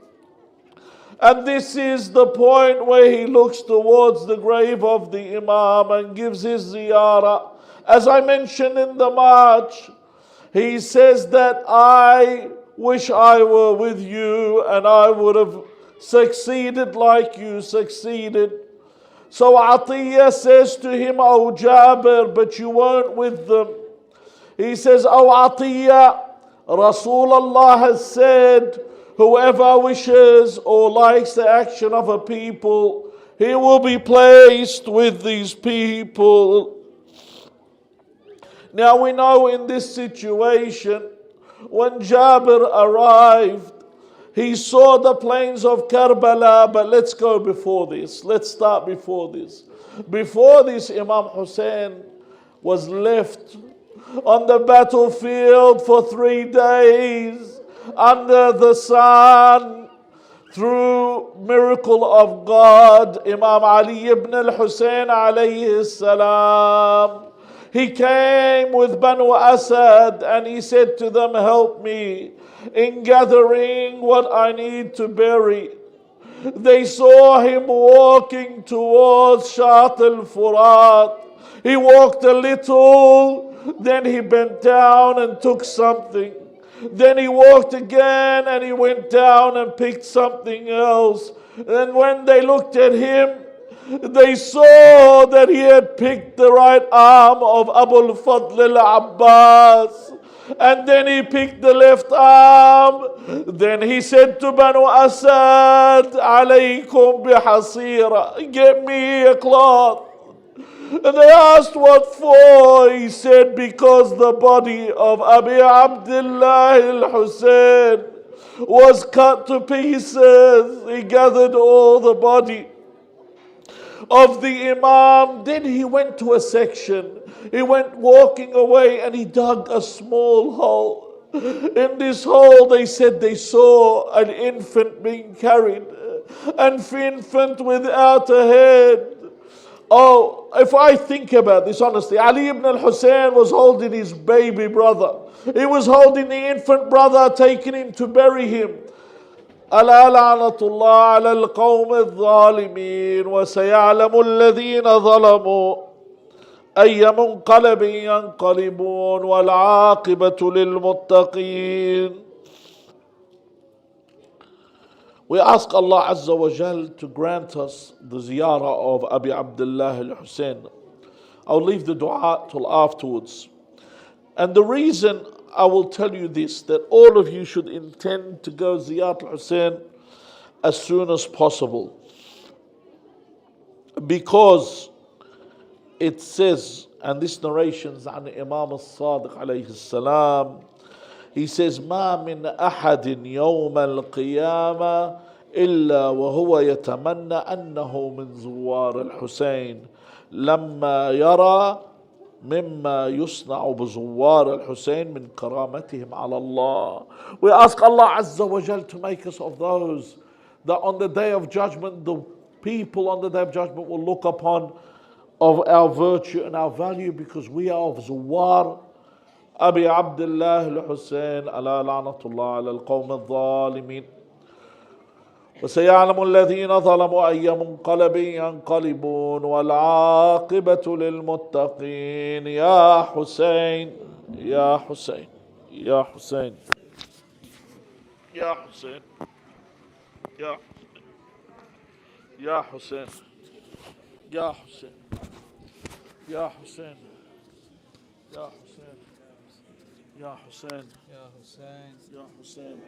And this is the point where he looks towards the grave of the Imam and gives his ziyarah. As I mentioned in the march, he says that I wish I were with you and I would have succeeded like you succeeded. So Atiyah says to him, "Oh Jabir, but you weren't with them." He says, "Oh Atiyah, Rasulullah has said, whoever wishes or likes the action of a people, he will be placed with these people." Now we know in this situation, when Jabir arrived, he saw the plains of Karbala, but let's go before this. Let's start before this. Before this, Imam Hussein was left on the battlefield for 3 days under the sun. Through miracle of God, Imam Ali ibn al-Hussein alayhi salam, he came with Banu Asad and he said to them, "Help me in gathering what I need to bury." They saw him walking towards Shat al-Furat. He walked a little, then he bent down and took something. Then he walked again and he went down and picked something else. And when they looked at him, they saw that he had picked the right arm of Abu al-Fadl al-Abbas. And then he picked the left arm. Then he said to Banu Asad, "Alaykum bihasira, get me a cloth." And they asked what for. He said, "Because the body of Abi Abdullah al-Hussein was cut to pieces." He gathered all the body of the Imam. Then he went to a section. He went walking away and he dug a small hole. In this hole, they said they saw an infant being carried, an infant without a head. Oh, if I think about this honestly, Ali ibn al-Hussein was holding his baby brother. He was holding the infant brother, taking him to bury him. ألا لعنة الله على القوم الظالمين وسيعلم الذين ظلموا أي منقلب ينقلبون والعاقبة للمتقين. We ask Allah Azza wa Jal to grant us the ziyarah of Abi Abdullah al-Hussein. I'll leave the dua till afterwards. And the reason I will tell you this, that all of you should intend to go Ziyarat al-Hussein as soon as possible. Because it says, and this narration is on Imam al-Sadiq alayhi salam, he says, "ما من أحد يوم القيامة إلا وهو يتمنى أنه من زوار الحسين لما يرى مما يصنع بزوار الحسين من كرامتهم على الله." We ask Allah Azza wa Jal to make us of those that on the day of judgment, the people on the day of judgment will look upon of our virtue and our value, because we are of Zuwar Abi Abdullah al-Hussein. ala la'natullah ala al-qawm al-zalimin. وسيعلم الذين ظلموا أي منقلب ينقلبون والعاقبة للمتقين. يا حسين يا حسين يا حسين يا حسين يا حسين يا حسين يا حسين يا حسين يا حسين يا حسين يا حسين يا حسين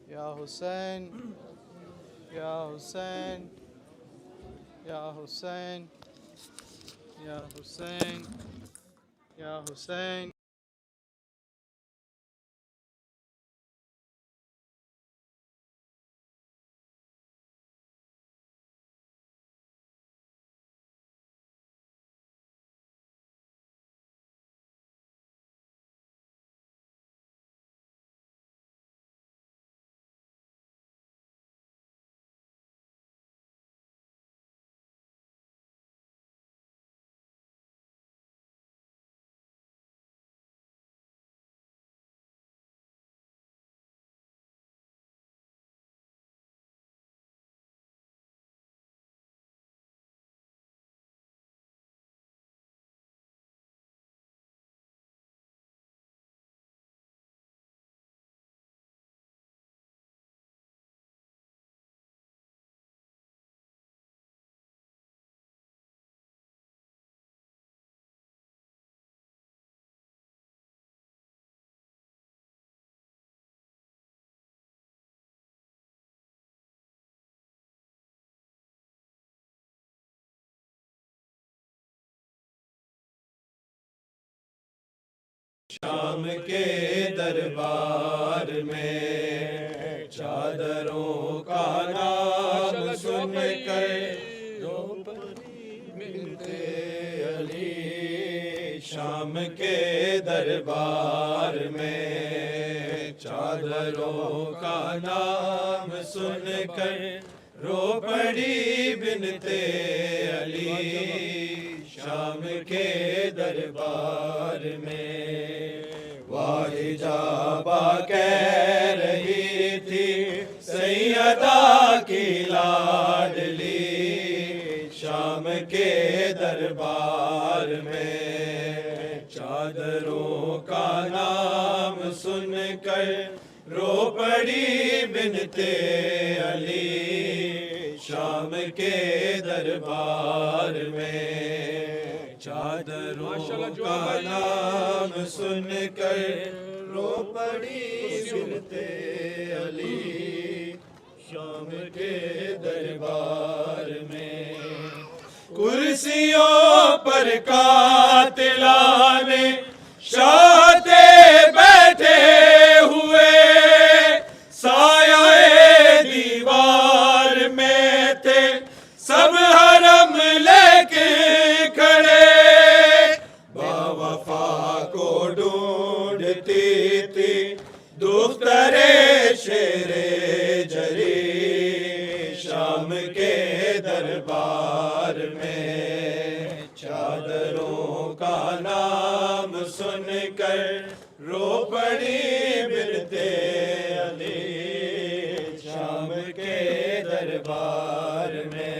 يا حسين يا حسين يا حسين يا حسين يا حسين شام کے دربار میں چادروں کا نام سن کر رو پڑی بنتے علی شام کے دربار میں چادروں کا نام سن کر رو پڑی بنتے علی شام کے دربار میں واحجابہ کہہ رہی تھی سیدہ کی لاڈلی شام کے دربار میں چادروں کا نام سن کر رو پڑی بنتے علی شام کے دربار میں چادروں کا نام سن کر رو پڑی بنتے علی شام کے دربار میں کرسیوں پر قاتلان شاہتے بیٹھے ہوئے سایہ دیوار میں تھے سب حرم لے کے کھڑے باوفا کو ڈھونڈتی تھی دختر شیر جری شام کے دربار میں چادروں کا نام سن کر رو پڑی بنتے علی شام کے دربار میں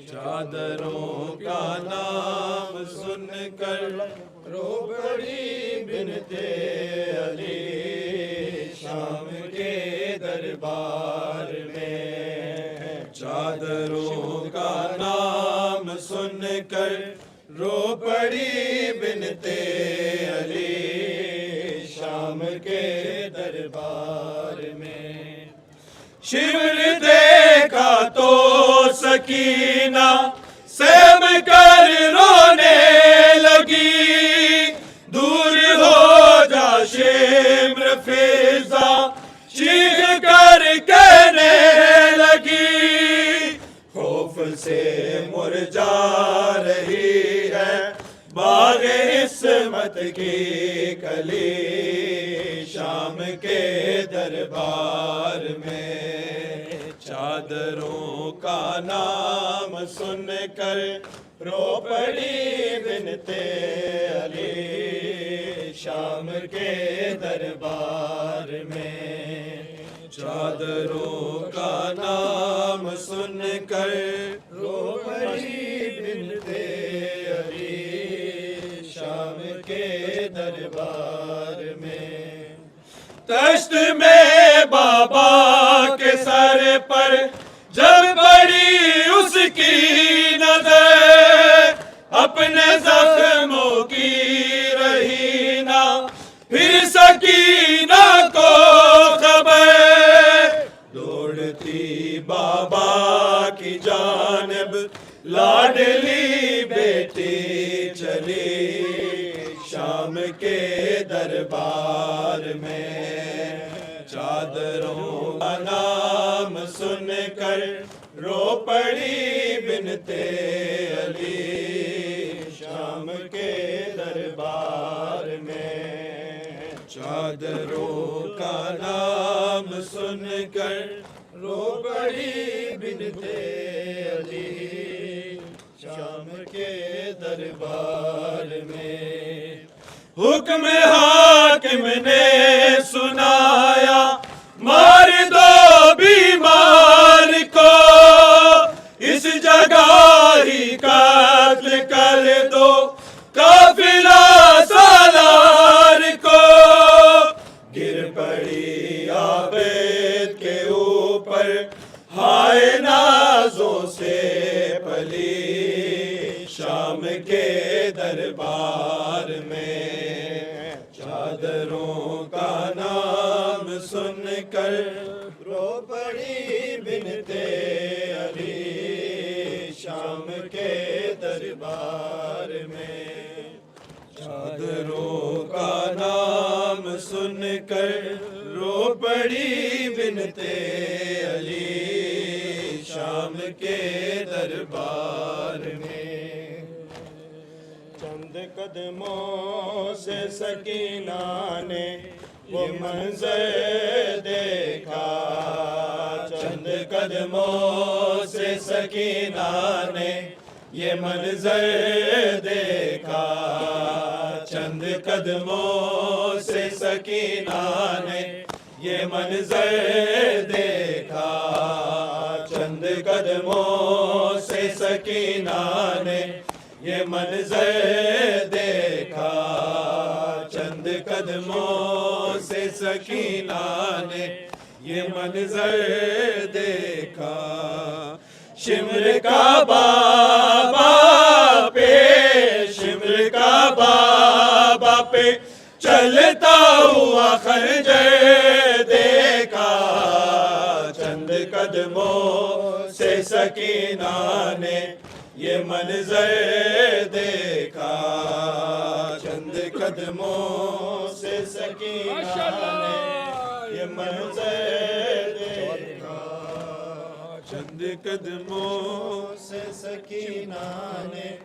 چادروں کا نام سن کر رو پڑی بنتے علی شام کے دربار میں چادروں کا نام سن کر رو پڑی بنتے علی شام کے دربار میں شمر دیکھا تو سکینہ سہم کر رونے لگی دور ہو جا شمر فضا چیخ کر کہنے لگی خوف سے مرجھا رہی ہے باغ عصمت کی کلی شام کے دربار میں چادروں کا نام سن کر رو پڑی بنتے علی شام کے دربار میں چادروں کا نام سن کر رو پڑی بنتے علی شام کے دربار میں تشت میں بابا کے سر پر جب پڑی اس کی نظر اپنے زخموں کی رہی نہ پھر سکینہ کو خبر دوڑتی بابا کی جانب لاڈلی بیٹی چلی شام کے دربار میں چادروں کا نام سن کر رو پڑی بنتے علی شام کے دربار میں چادروں کا نام سن کر رو پڑی بنتے علی شام کے دربار میں حکم حاکم نے سنایا مار دو بیمار کو اس جگہ ہی قتل کر دو قافلہ سالار کو گر پڑی عابد کے اوپر ہائے نازوں سے پلی شام کے دربار میں چادروں کا نام سن کر رو پڑی بنتے علی شام کے دربار میں چادروں کا سن کر رو پڑی بنتے علی شام کے دربار میں چند قدموں سے سکینہ نے وہ منظر دیکھا چند قدموں سے سکینہ نے یہ منظر دیکھا چند قدموں سے سکینہ نے یہ منظر دیکھا چند قدموں سے سکینہ نے یہ منظر دیکھا چند قدموں سے سکینہ نے یہ منظر دیکھا شمر کا بابا پہ شمر کا بابا پہ چلتا ہوا خنجر دیکھا چند قدموں سے سکینہ نے یہ منظر دیکھا چند قدموں سے سکینہ نے یہ منظر دیکھا چند قدموں سے سکینہ نے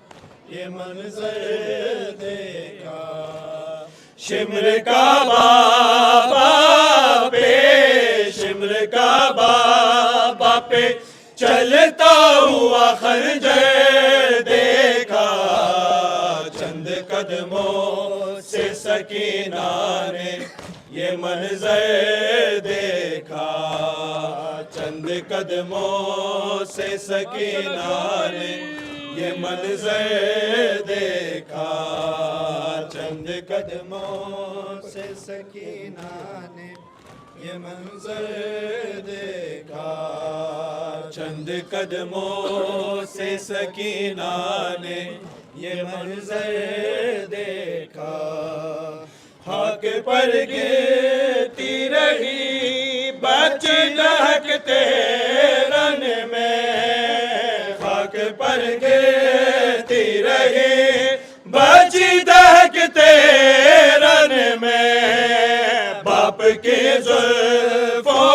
یہ منظر دیکھا شمر کا بابا پہ شمر کا بابا پہ چلتا ہوا خنجر دیکھا چند قدموں سے سکینہ نے یہ منظر دیکھا چند قدموں سے سکینہ نے یہ منظر دیکھا چند قدموں سے سکینہ نے یہ منظر دیکھا چند قدموں سے سکینہ نے یہ منظر دیکھا خاک پر گرتی رہی بچ دہکتے رن میں خاک پر گرتی رہی بچ دہکتے رن میں باپ کے زلفوں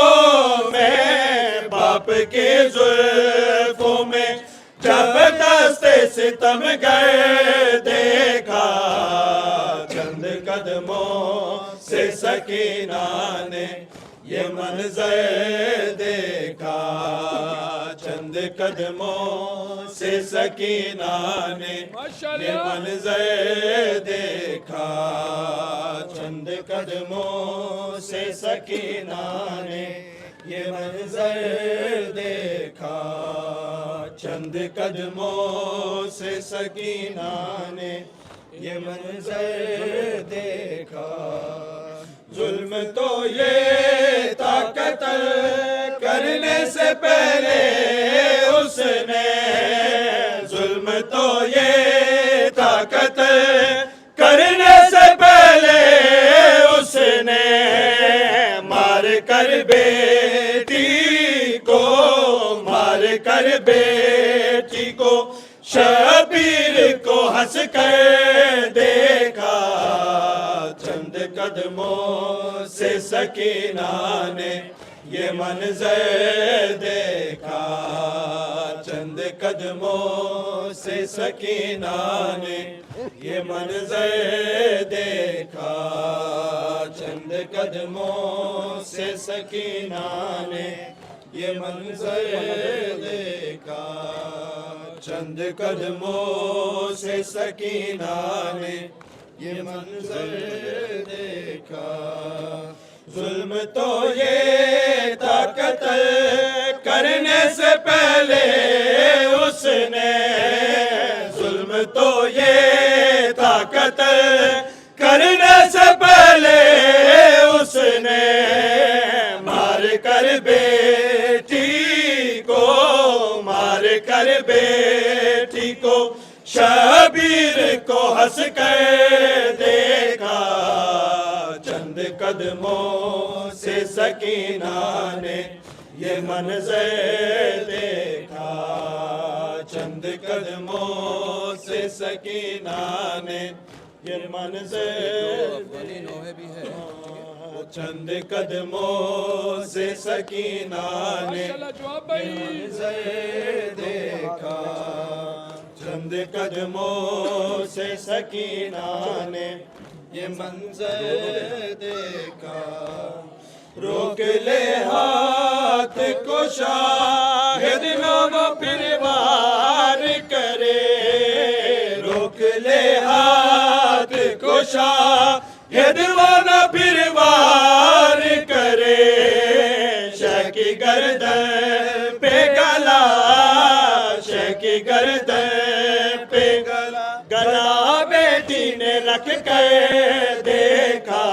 میں باپ کے زلفوں میں جب دست ستم گر دیکھا چند قدموں سے سکینہ نے یہ منظر دیکھا چند قدموں سے سکینہ نے یہ منظر دیکھا چند قدموں سے سکینہ نے یہ منظر دیکھا چند قدموں سے سکینہ نے یہ منظر دیکھا ظلم تو یہ تھا قتل کرنے سے پہلے اس نے ظلم تو یہ تھا قتل کرنے سے پہلے اس نے مار کر بیٹی کو مار کر بیٹی کو شبیر کو ہنس کر دیکھا چند قدموں سے سکینہ نے یہ منظر دیکھا چند قدموں سے سکینہ نے یہ منظر دیکھا چند قدموں سے سکینہ نے یہ منظر دیکھا چند قدموں سے سکینہ نے یہ منظر دیکھا ظلم تو یہ تھا قتل کرنے سے پہلے اس نے ظلم تو یہ تھا قتل کرنے سے پہلے اس نے مار کر بیٹی کو مار کر بیٹی کو شبیر کو ہنس کر دیکھا چند قدموں سے سکینہ نے یہ منظر دیکھا چند قدموں سے سکینہ نے یہ منظر بھی ہے चंद कदमों से सकीना ने मंजर देखा, चंद कदमों से सकीना ने ये मंजर देखा। रोक ले हाथ को शाहिद नाम फिर वार करे, रोक ले हाथ को शाहिद वाना फिर वार करे। शकी गर्दन पे गला, शकी गर्दन पे गला, गला बेटी ने रख कर देखा।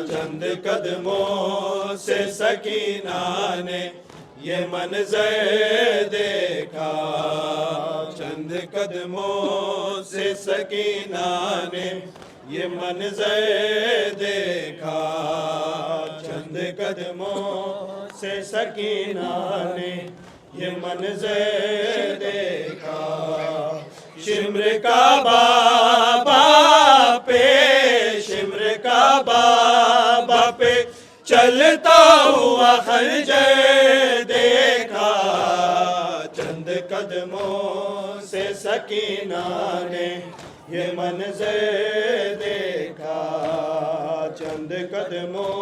चंद कदमों से सकीना ने ये मंजर देखा, चंद कदमों से सकीना ने ये मंजर देखा, चंद कदमों से सकीना ने ये मंजर देखा। शिम्र का बाबा पे, शिम्र का बाबा पे चलता हुआ खंजर देखा। चंद कदमों से सकीना ने ये मंजर देखा, चंद कदमों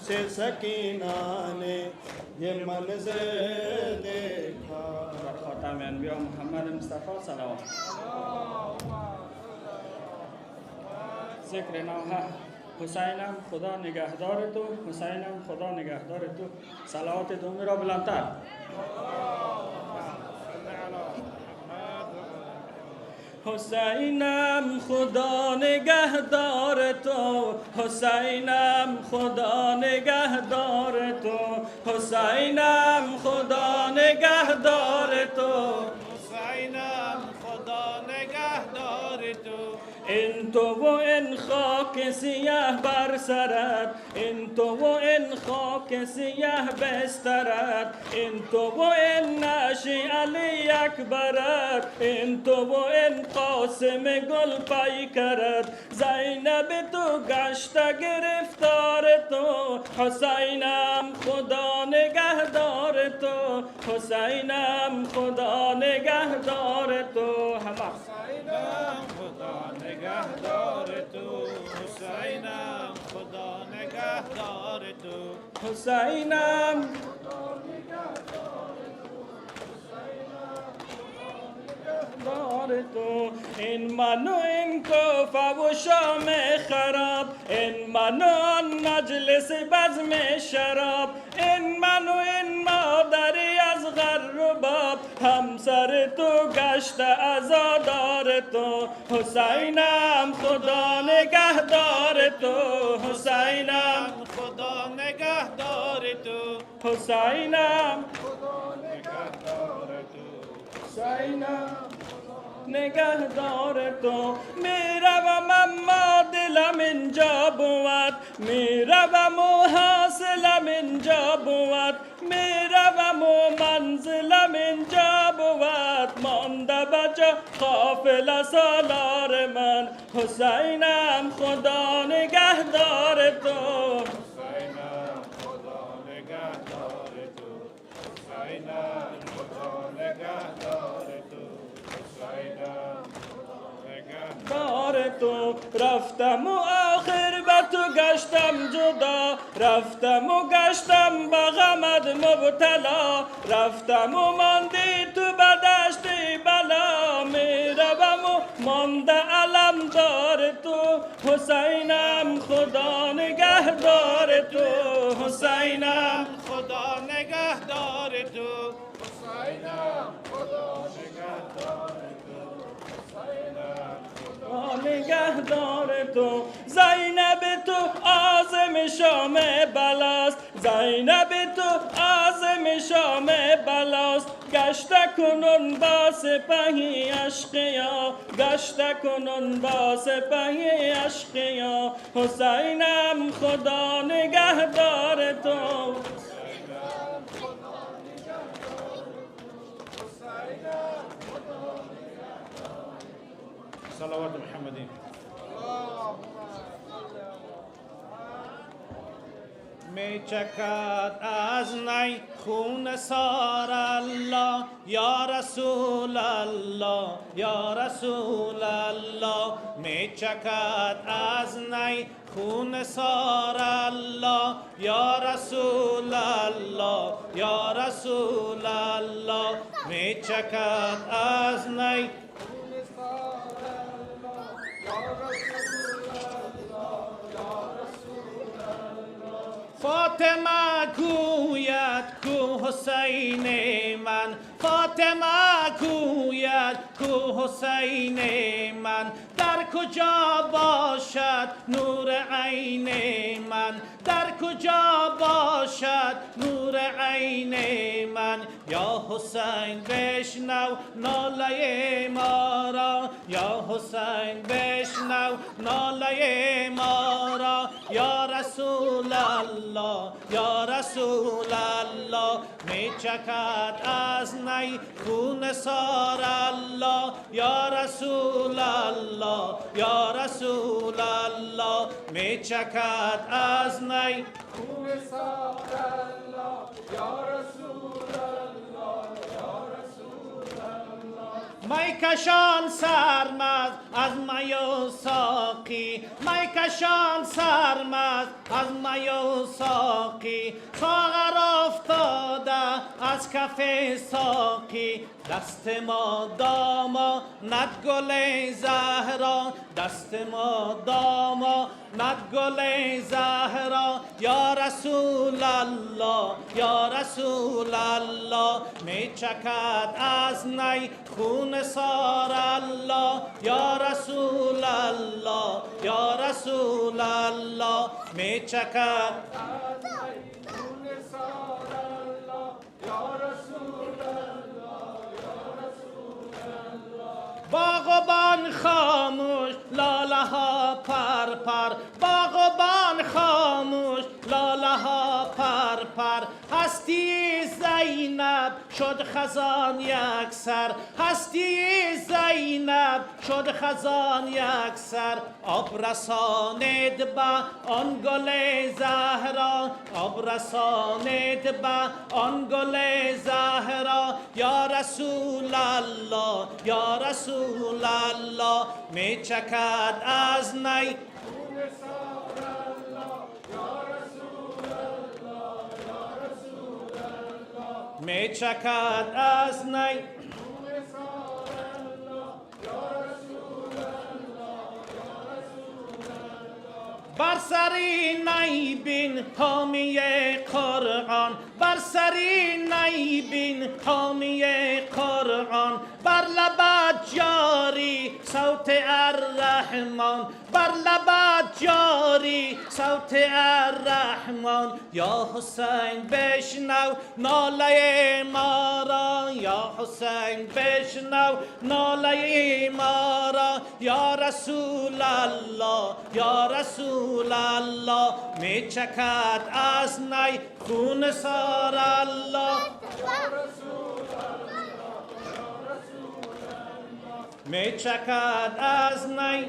से सकीना ने ये मंजर देखा। खातम अनबिया मोहम्मद मुस्तफा सलावत ذکر نوحه حسینم خدا نگهدار تو، حسینم خدا نگهدار تو. صلوات دومی را بلندتر. حسینم خدا نگهدار تو، حسینم خدا نگهدار تو، حسینم خدا نگهدار تو، حسینم خدا نگهدار تو. این تو و این خاک سیاه بر سرت، این تو و این خاک سیاه بسترت، این تو و این نشی علی اکبرت، این تو و این قاسم گل پیکرت. زینب تو گشته گرفتار تو، حسینم خدا نگهدار تو، حسینم خدا نگهدار تو. همه حسینم خدا نگهدار تو، حسینم خدا نگهدار تو، حسینم دار تو. این من و این کوفه و شام خراب، این من و آن مجلس بزم شراب، این من و این مادری از غر و باب، همسر تو گشته عزادار تو. حسینم خدا نگهدار تو، حسینم خدا نگهدار تو، حسینم خدا نگهدار تو، حسینم نگهدار تو. میروم اما دلم اینجا بود، میروم و حاصلم اینجا بود، میروم و منزلم اینجا بود. مانده بجا قافله سالار من، حسینم خدا نگهدار تو، حسینم خدا نگهدار تو، حسینم خدا نگهدار تو، حسینم دار تو. رفتم و آخر به تو گشتم جدا، رفتم و گشتم به غمت مبتلا، رفتم و ماندی تو به دشت بلا. میروم و مانده علم دار تو، حسینم خدا نگهدار تو، حسینم خدا نگهدار تو، حسینم خدا نگهدار تو، حسینم نگهدار تو. زینب تو عازم شام بلاست، زینب تو عازم شام بلاست. گشته کنون با سپهی اشقیا، گشته کنون با سپهی اشقیا. حسینم خدا نگهدار تو، صلوات محمدین. می چکد از نی خون سار الله یا رسول الله یا رسول الله می چکد از نی خون سار الله یا رسول الله یا رسول الله می چکد از نی فاطمه گوید کو حسین من فاطمه گوید کو حسین من در کجا باشد نور عین من در کجا باشد نور عین من یا حسین بشنو ناله ما را یا حسین بشنو ناله ما را یا رسول الله یا رسول الله می چکد از نی خون سار الله یا رسول الله یا رسول الله می چکد از نی خون سار الله یا رسول الله یا رسول الله می کشان سرمست از می و ساقی می کشان سرمست از می و ساقی ساغر افتاده از کف ساقی دست ما داما ند گل زهرا دست ما داما ند گل زهرا یا رسول الله یا رسول الله می چکد از نی خون سار الله یا رسول الله یا رسول الله می چکد از نی خون سار الله یا رسول الله باغبان خاموش لاله ها پر پر باغبان خاموش لاله ها پر پر هستی زینب شد خزان یک سر هستی زینب شد خزان یک سر آب رسانید با آن گل زهرا آب رسانید با آن گل زهرا یا رسول الله یا رسول الله می چکد از نی می چکد از نی بر سری نی بین حامی قرآن بر سری نی بین حامی قرآن بر لبت جاری صوت الرحمن بر لبت جاری صوت الرحمن یا حسین بشنو ناله ما را یا حسین بشنو ناله ما را یا رسول الله یا رسول الله می چکد از نی خون سار الله می چکد از نی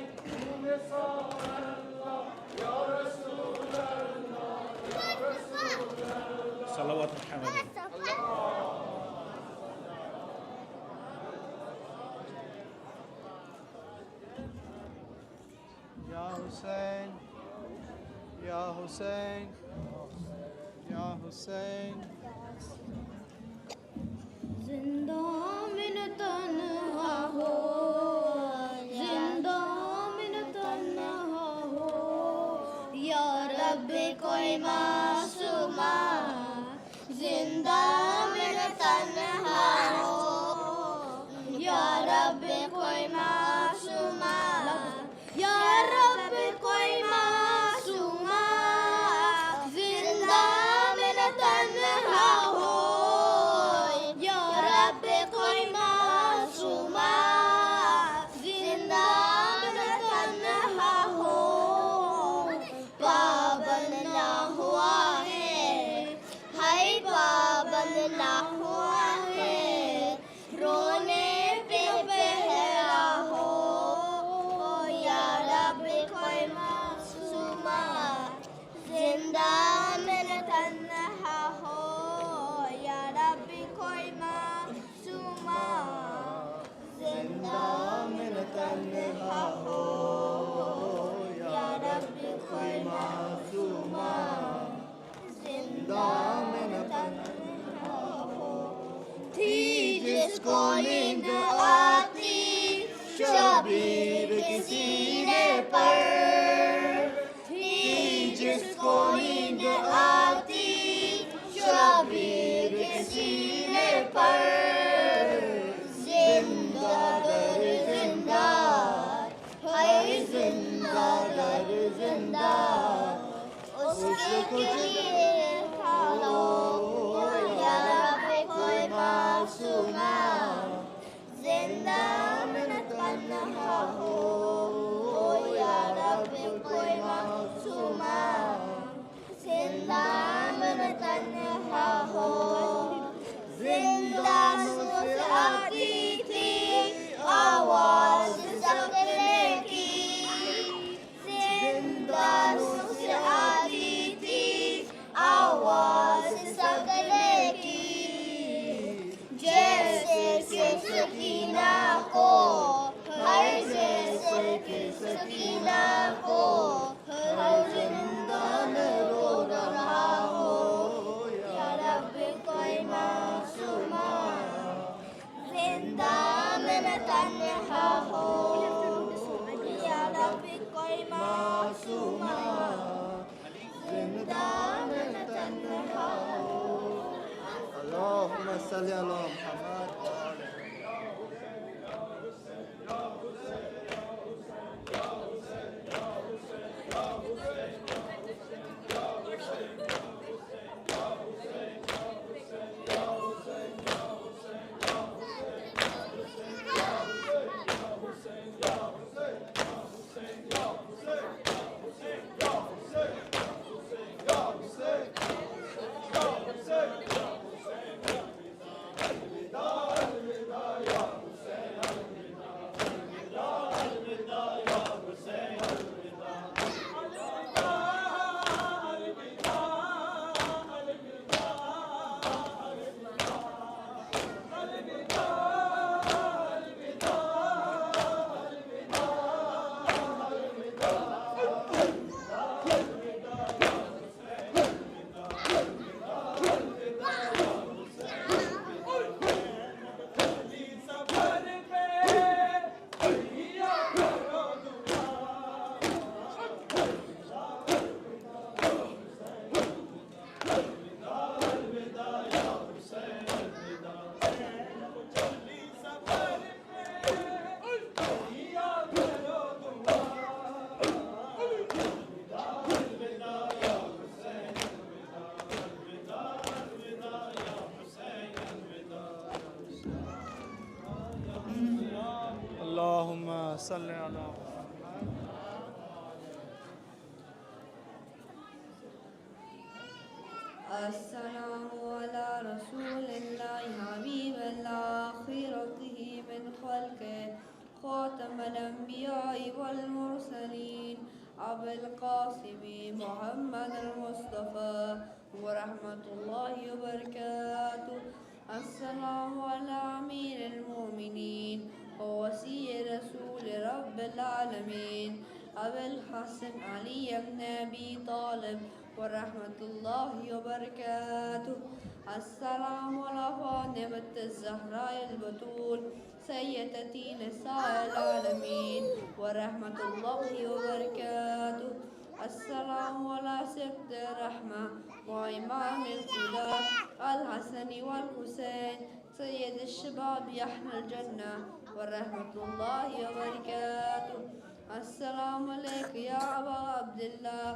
صلوات محمد یا حسین یا حسین یا حسین زندہ من تنہا ہو زندہ من تنہا ہو یا رب کوئی معصومہ زندہ من تنہا ہو یا رب کوئی معصومہ یا رب کوئی معصومہ زندہ من تنہا ہو یا رب کوئی معصومہ زندہ من تنہا ہو پابند نہ ہوا جس کو نیند آتی شبیر کے سینے پر تھی، جس کو نیند آتی شبیر کے سینے پر، زندہ در زندہ ہے زندہ در زندہ اس کے لیے کھالو یا رب کوئی معصومہ، زندہ من تنہا ہو یا رب کوئی معصومہ، زندہ من تنہا ہو، زندہ سے آتی تھی آواز سکنے کی، زندہ سے آتی تھی آواز سکنے کی، جیسے کہ سکینہ کو ہر جیسے کہ سکینہ کو ہر زندان رو رہا ہو یا رب کوئی معصومہ، زندہ من تنہا ہو یا رب کوئی معصومہ، زندہ من تنہا ہو۔ اللهم صل على محمد اللهم صل على السلام على رسول الله حبيب الله خيرته من خلقه خاتم الأنبياء والمرسلين أبي القاسم محمد المصطفى ورحمة الله وبركاته. السلام على أمير المؤمنين ووصي رسول رب العالمين أبي الحسن علي بن أبي طالب ورحمة الله وبركاته. السلام على فاطمة الزهراء البتول سيدتي نساء العالمين ورحمة الله وبركاته. السلام على سبط الرحمة وإمام الهدى الحسن والحسين سيد الشباب يحمل الجنة ورحمة الله وبركاته. السلام عليك يا أبا عبد الله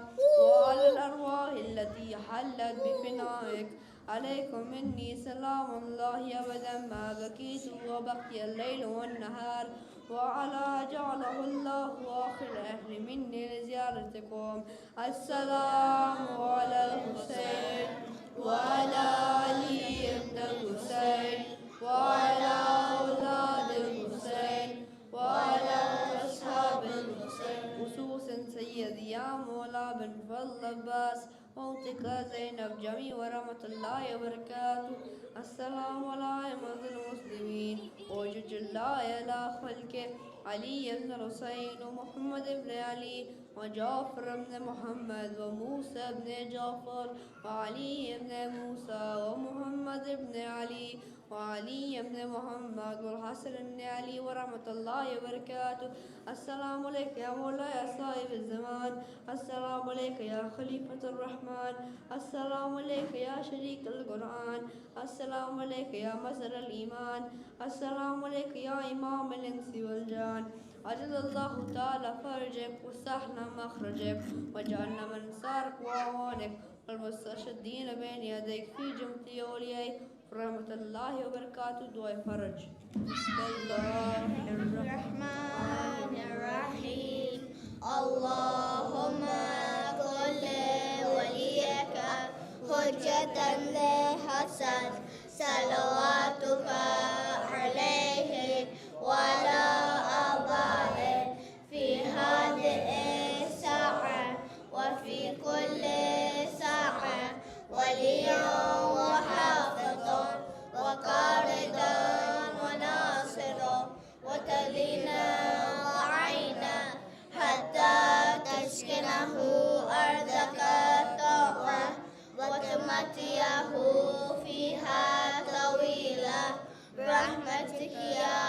وعلى الأرواح التي حلت بفنائك، عليكم مني سلام الله أبدا ما بكيت وبقي الليل والنهار، وعلى جعله الله آخر أهل مني لزيارتكم. السلام على الحسين وعلى علي بن الحسين وعلى أولاد الحسين وعلى أصحاب الحسين، خصوصا سيدي يا مولا بن فضل عباس وانتقى زينب جميع ورحمة الله وبركاته. السلام على أئمة المسلمين وجج الله على خلقه علي بن الحسين ومحمد بن علي وجعفر بن محمد وموسى بن جعفر وعلي بن موسى ومحمد بن علي وعلي بن محمد والحسن بن علي ورحمة الله وبركاته. السلام عليك يا مولاي صاحب الزمان. السلام عليك يا خليفة الرحمن. السلام عليك يا شريك القرآن. السلام عليك يا مصدر الإيمان. السلام عليك يا إمام الإنس والجان. أجل الله تعالى فرجك وسهل مخرجك وجعلنا من أنصارك وأعوانك والمستشهدين بين يديك في جملة أوليائك ورحمة الله وبركاته. دعاء فرج. بسم الله الرحمن الرحيم. اللهم كن وليك حجة لحسن صلواتك عليه وعلى آبائه في هذه الساعة وفي كل ساعة وليا وحافظا وقاردا وناصرا وكلينا وعينا حتى تسكنه أرضك طوعا وتمتعه فيها طويلا برحمتك يا